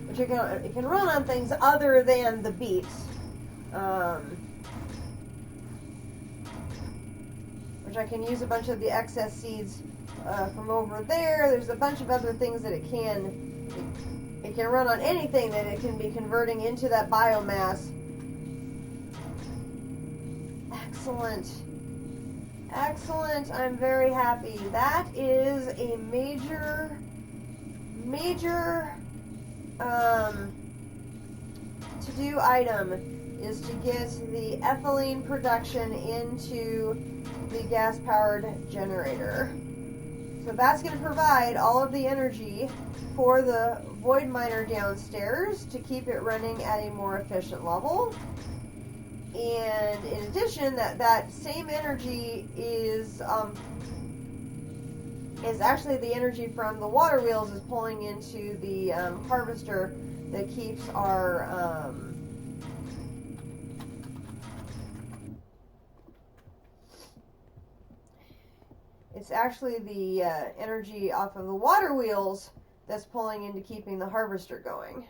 Which it can run on things other than the beets. Which I can use a bunch of the excess seeds from over there. There's a bunch of other things that it can run on anything that it can be converting into that biomass. Excellent. Excellent. I'm very happy. That is a major to-do item, is to get the ethylene production into the gas-powered generator. So that's going to provide all of the energy for the void miner downstairs to keep it running at a more efficient level. And in addition, that same energy is actually the energy from the water wheels is pulling into the harvester that keeps our it's actually the energy off of the water wheels that's pulling into keeping the harvester going.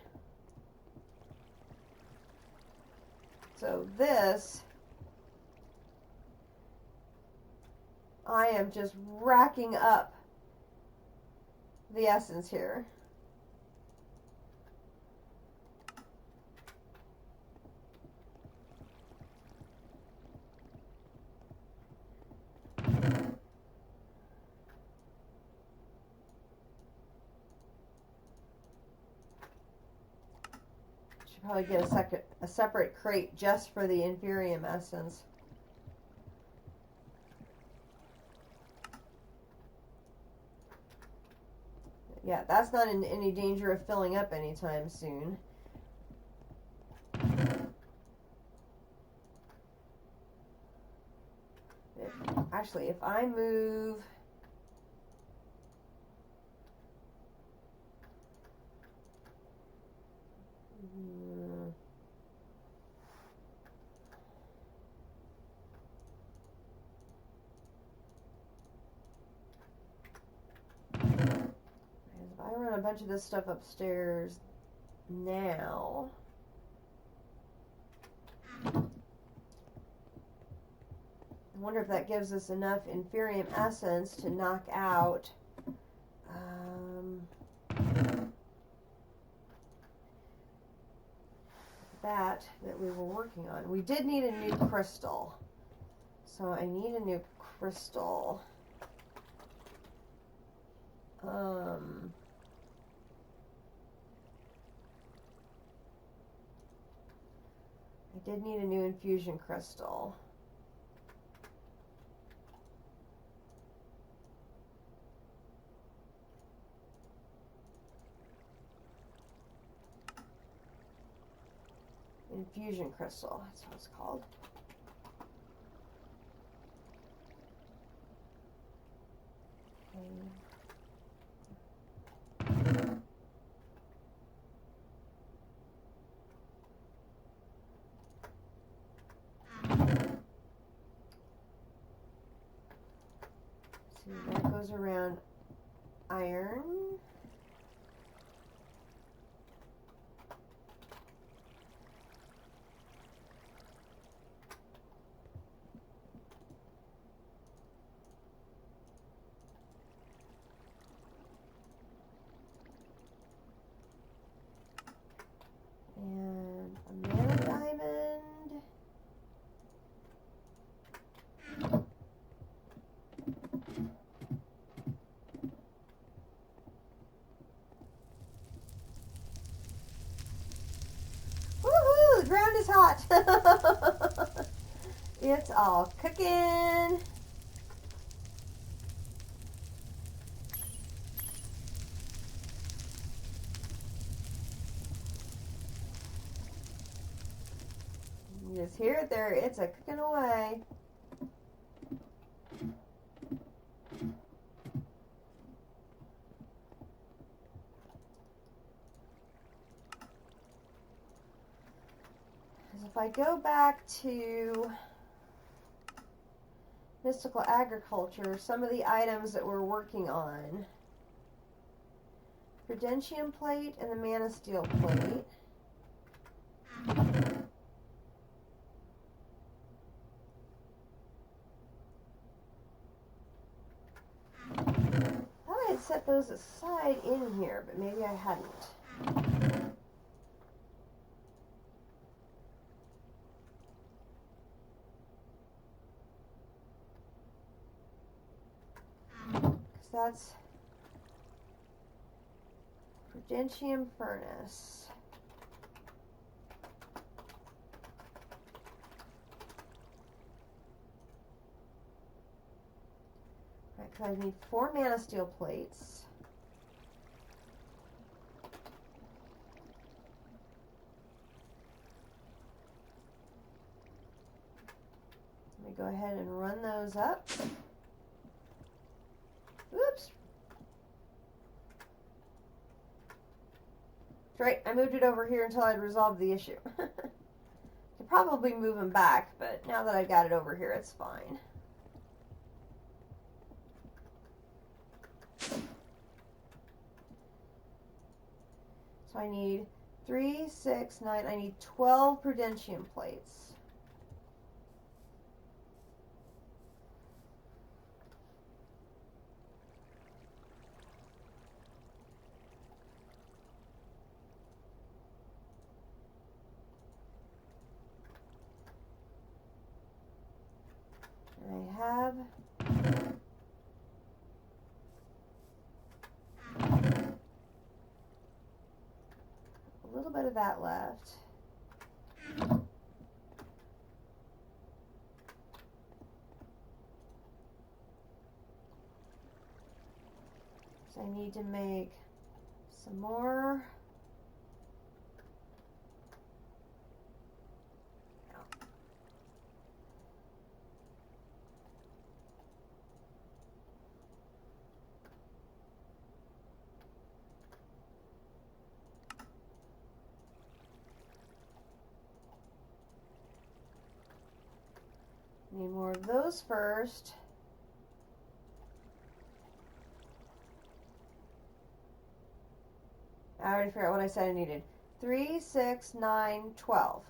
So this, I am just racking up the essence here. Should probably get a separate crate just for the inferium essence. Yeah, that's not in any danger of filling up anytime soon. Actually, if I move... If I run a bunch of this stuff upstairs now... I wonder if that gives us enough inferium essence to knock out that we were working on. We did need a new crystal. So I need a new crystal. I did need a new infusion crystal. Infusion crystal, that's what it's called. See, that goes around iron. And a mana diamond. Woohoo! The ground is hot. It's all cooking. You just hear it there. It's a cooking away. If I go back to mystical agriculture, some of the items that we're working on, Prudentium plate and the mana steel plate. I thought I had set those aside in here, but maybe I hadn't. That's Prudentium furnace. Right, because I need 4 mana steel plates. Let me go ahead and run those up. Oops. That's right, I moved it over here until I'd resolved the issue. Could probably move them back, but now that I've got it over here, it's fine. So I need 3, 6, 9, I need 12 Prudentium plates. I have a little bit of that left. So I need to make Some more. Need more of those first. I already figured out what I said I needed. 3, 6, 9, 12.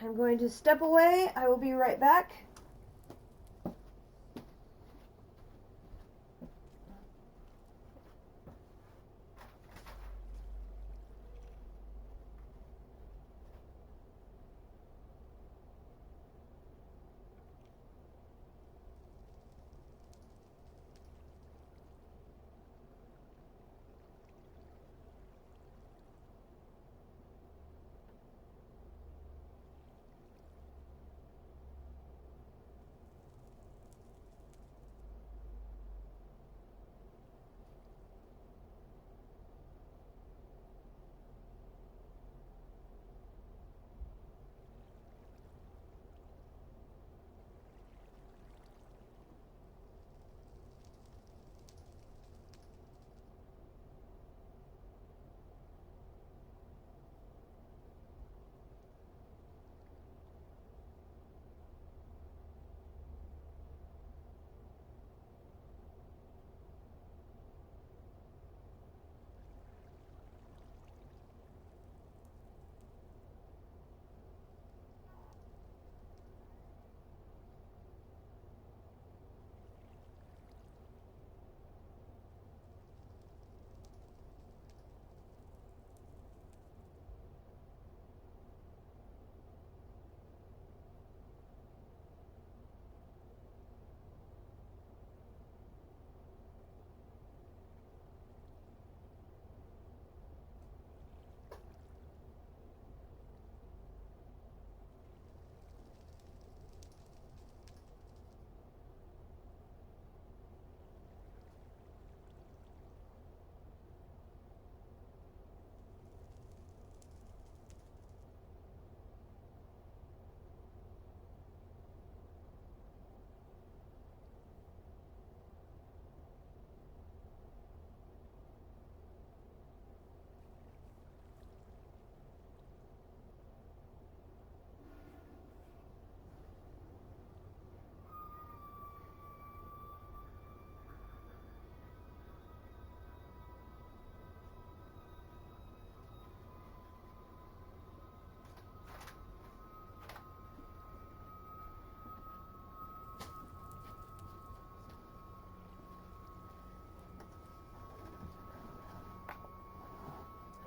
I'm going to step away. I will be right back.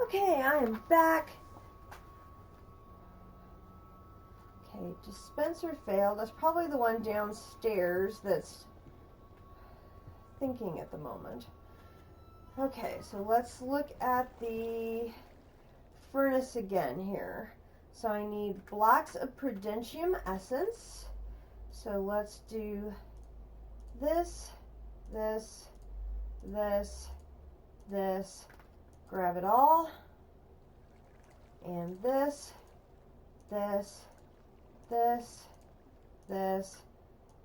Okay, I am back. Okay, dispenser failed. That's probably the one downstairs that's thinking at the moment. Okay, so let's look at the furnace again here. So I need blocks of prudentium essence. So let's do this, this, this, this, grab it all, and this, this, this,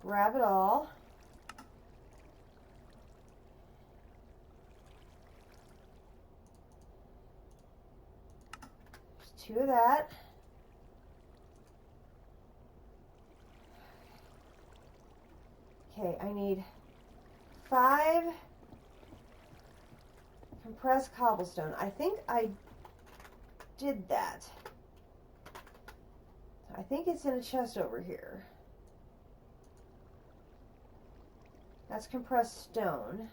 grab it all. There's 2 of that. Okay, I need 5 compressed cobblestone. I think I did that. I think it's in a chest over here. That's compressed stone.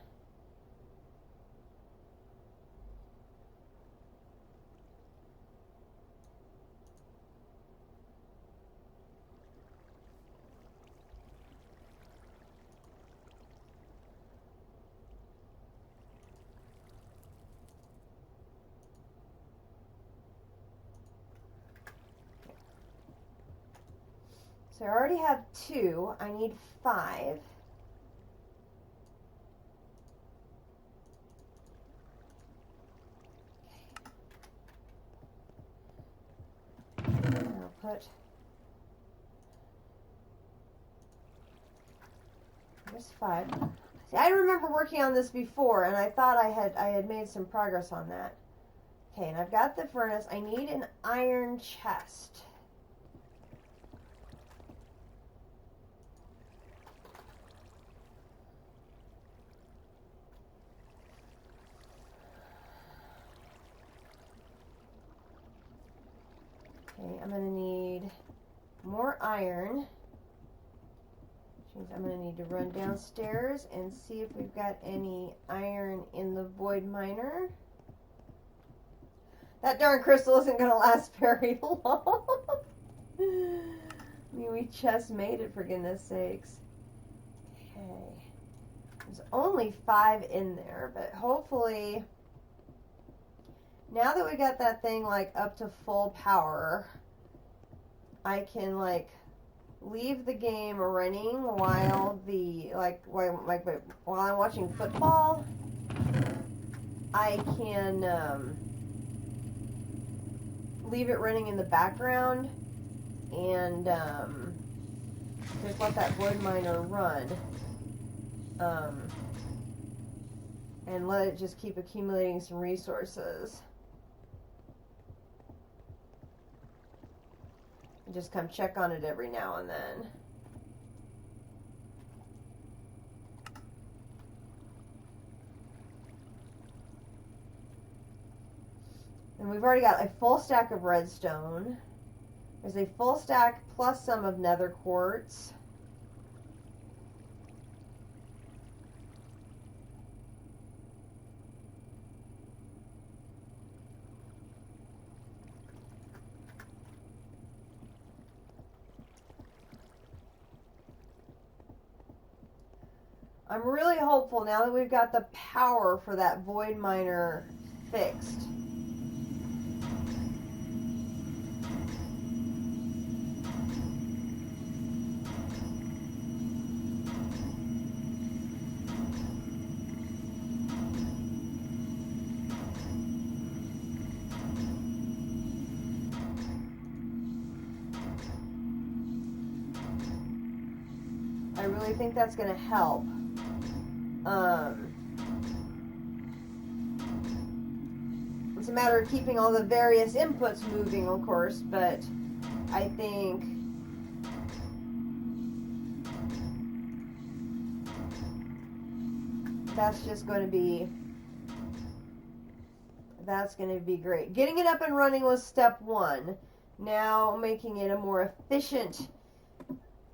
So I already have 2. I need 5. I'll put there's 5. See, I remember working on this before, and I thought I had made some progress on that. Okay, and I've got the furnace. I need an iron chest. Okay, I'm going to need more iron. Which means I'm going to need to run downstairs and see if we've got any iron in the void miner. That darn crystal isn't going to last very long. I mean, we just made it, for goodness sakes. Okay. There's only 5 in there, but hopefully, now that we got that thing, like, up to full power, I can, like, leave the game running while while I'm watching football. I can, leave it running in the background and just let that void miner run, and let it just keep accumulating some resources. And just come check on it every now and then. And we've already got a full stack of redstone. There's a full stack plus some of nether quartz. I'm really hopeful now that we've got the power for that void miner fixed. I really think that's going to help. It's a matter of keeping all the various inputs moving, of course, but I think that's going to be great. Getting it up and running was step 1. Now making it a more efficient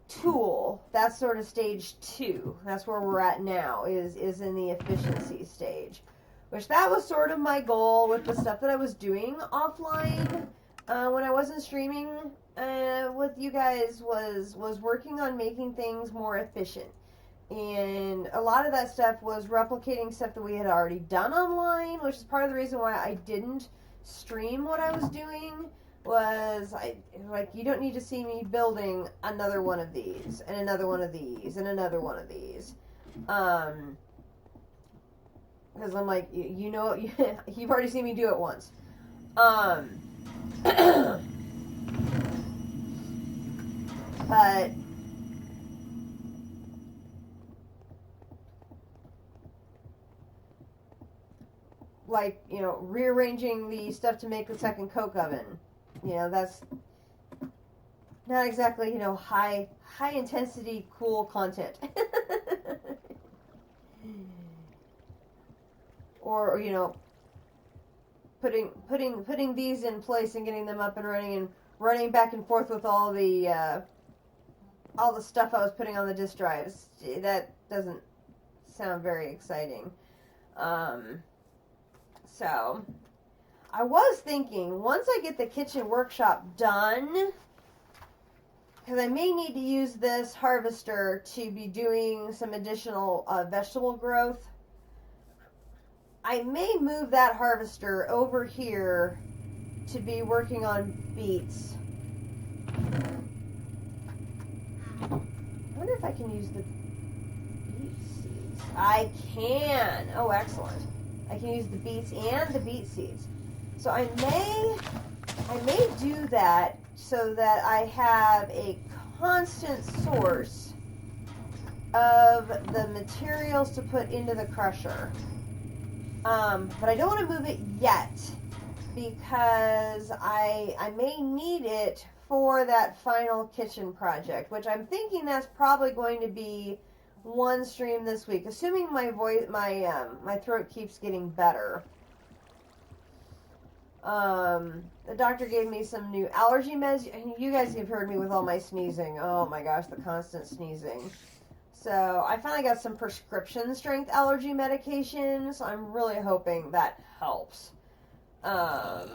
tool, that's sort of stage 2. That's where we're at now, is in the efficiency stage. Which that was sort of my goal with the stuff that I was doing offline when I wasn't streaming with you guys, was working on making things more efficient. And a lot of that stuff was replicating stuff that we had already done online, which is part of the reason why I didn't stream what I was doing. You don't need to see me building another one of these, and another one of these, and another one of these. Because I'm like, you know, you've already seen me do it once. But like, you know, rearranging the stuff to make the second coke oven. You know, that's not exactly, you know, high intensity cool content. Or, you know, putting these in place and getting them up and running back and forth with all the stuff I was putting on the disk drives. That doesn't sound very exciting. So I was thinking, once I get the kitchen workshop done, because I may need to use this harvester to be doing some additional vegetable growth, I may move that harvester over here to be working on beets. can use the beet seeds. I can. Oh, excellent. I can use the beets and the beet seeds. So I may do that so that I have a constant source of the materials to put into the crusher. But I don't want to move it yet because I may need it for that final kitchen project, which I'm thinking that's probably going to be one stream this week, assuming my throat keeps getting better. The doctor gave me some new allergy meds. You guys have heard me with all my sneezing. Oh my gosh, the constant sneezing. So I finally got some prescription strength allergy medication, so I'm really hoping that helps. So,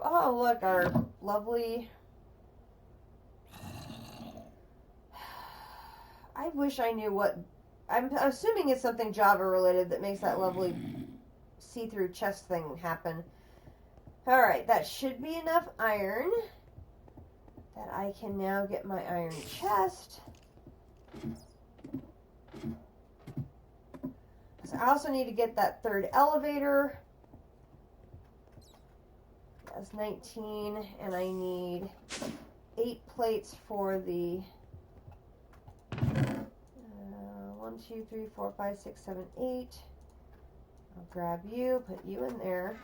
oh look, our lovely... I wish I knew what... I'm assuming it's something Java related that makes that lovely see-through chest thing happen. Alright, that should be enough iron that I can now get my iron chest. So I also need to get that third elevator. That's 19, and I need 8 plates for the 1, 2, 3, 4, 5, 6, 7, 8. I'll grab you, put you in there.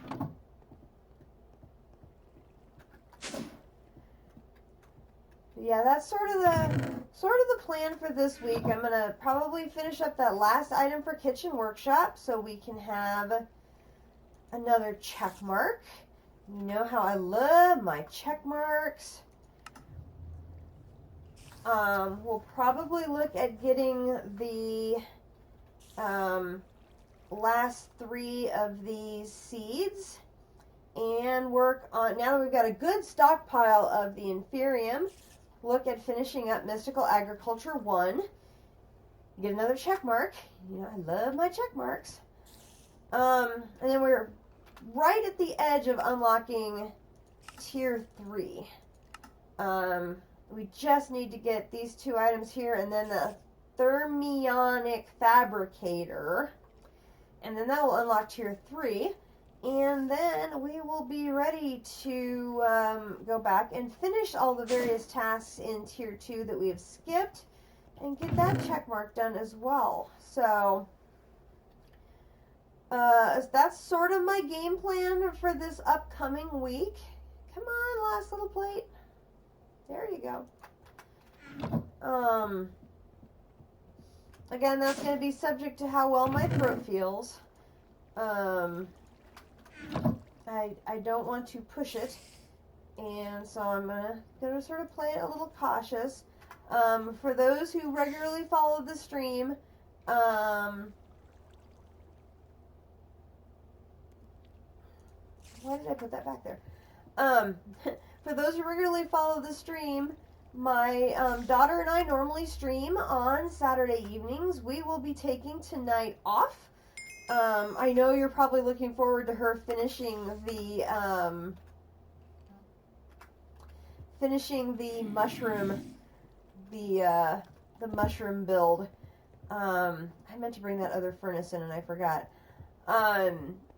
Yeah, that's sort of the plan for this week. I'm gonna probably finish up that last item for kitchen workshop so we can have another check mark. You know how I love my check marks. We'll probably look at getting the last 3 of these seeds and work on, now that we've got a good stockpile of the Inferium, look at finishing up Mystical Agriculture 1. Get another check mark. You know, I love my check marks. And then we're right at the edge of unlocking Tier 3. We just need to get these 2 items here and then the Thermionic Fabricator. And then that will unlock Tier 3. And then we will be ready to go back and finish all the various tasks in Tier 2 that we have skipped and get that check mark done as well. So that's sort of my game plan for this upcoming week. Come on, last little plate. There you go. Again, that's going to be subject to how well my throat feels. I don't want to push it, and so I'm gonna sort of play it a little cautious. For those who regularly follow the stream, why did I put that back there? For those who regularly follow the stream, my daughter and I normally stream on Saturday evenings. We will be taking tonight off. I know you're probably looking forward to her finishing the mushroom, the mushroom build. I meant to bring that other furnace in and I forgot.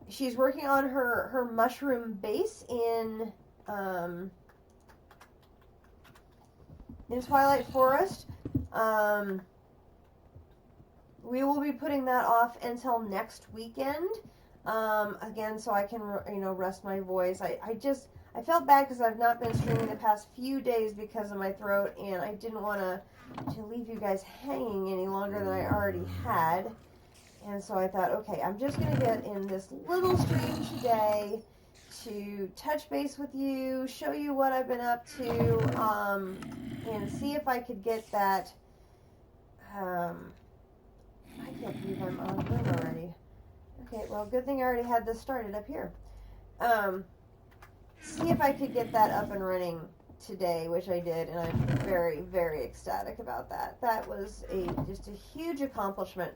She's working on her mushroom base in Twilight Forest. We will be putting that off until next weekend. Again, so I can, rest my voice. I felt bad because I've not been streaming the past few days because of my throat, and I didn't want to leave you guys hanging any longer than I already had. And so I thought, okay, I'm just going to get in this little stream today to touch base with you, show you what I've been up to, and see if I could get that, I can't believe I'm on room already. Okay, well, good thing I already had this started up here. See if I could get that up and running today, which I did, and I'm very, very ecstatic about that. That was just a huge accomplishment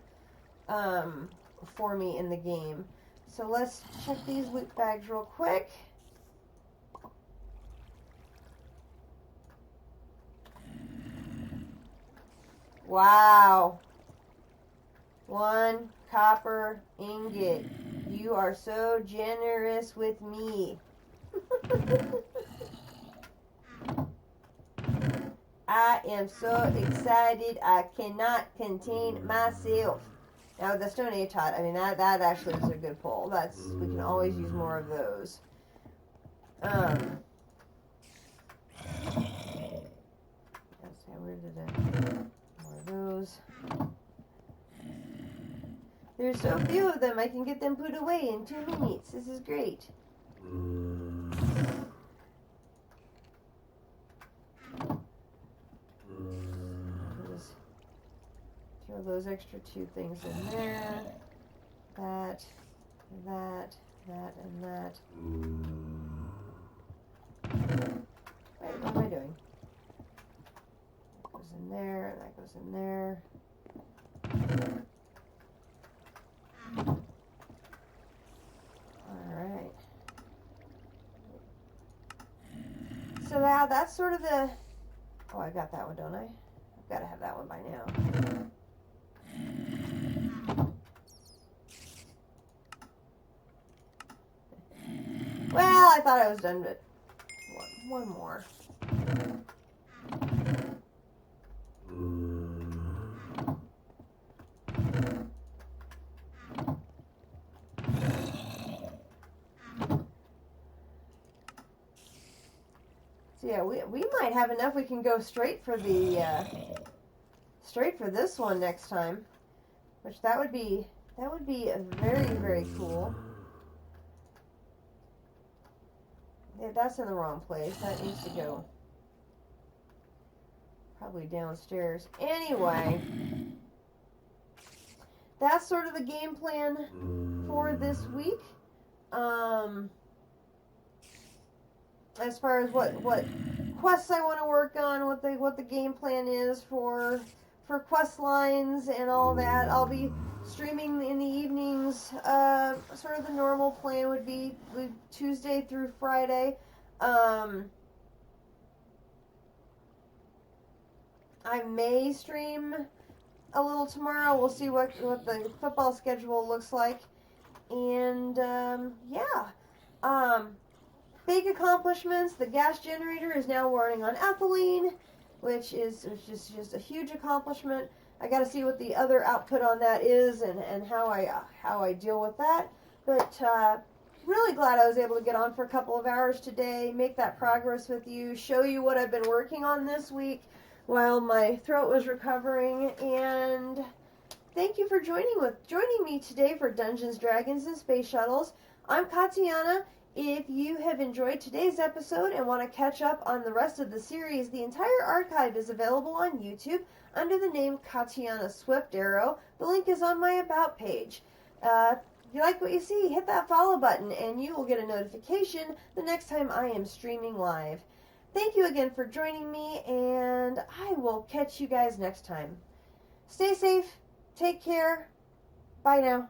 for me in the game. So let's check these loot bags real quick. Wow. 1 copper ingot. You are so generous with me. I am so excited I cannot contain myself. Now the Stone Tot, I mean that actually is a good pull. We can always use more of those. Let's see, where did more of those? There's so few of them, I can get them put away in 2 minutes. This is great. Just throw those extra 2 things in there. That, and that. Wait, what am I doing? That goes in there, and that goes in there. Alright. So now that's sort of the... Oh, I got that one, don't I? I've got to have that one by now. Well, I thought I was done, but one more. So yeah, we might have enough. We can go straight for the straight for this one next time, which that would be very, very cool. Yeah, that's in the wrong place. That needs to go probably downstairs. Anyway, that's sort of the game plan for this week. As far as what quests I want to work on, what the game plan is for quest lines and all that. I'll be streaming in the evenings. Sort of the normal plan would be Tuesday through Friday. I may stream a little tomorrow. We'll see what the football schedule looks like. And yeah. Big accomplishments. The gas generator is now running on ethylene, which is just a huge accomplishment. I got to see what the other output on that is and how I deal with that. But really glad I was able to get on for a couple of hours today, make that progress with you, show you what I've been working on this week while my throat was recovering. And thank you for joining me today for Dungeons, Dragons, and Space Shuttles. I'm Katiyana. If you have enjoyed today's episode and want to catch up on the rest of the series, the entire archive is available on YouTube under the name Katiyana Swift Arrow. The link is on my About page. If you like what you see, hit that follow button and you will get a notification the next time I am streaming live. Thank you again for joining me, and I will catch you guys next time. Stay safe, take care, bye now.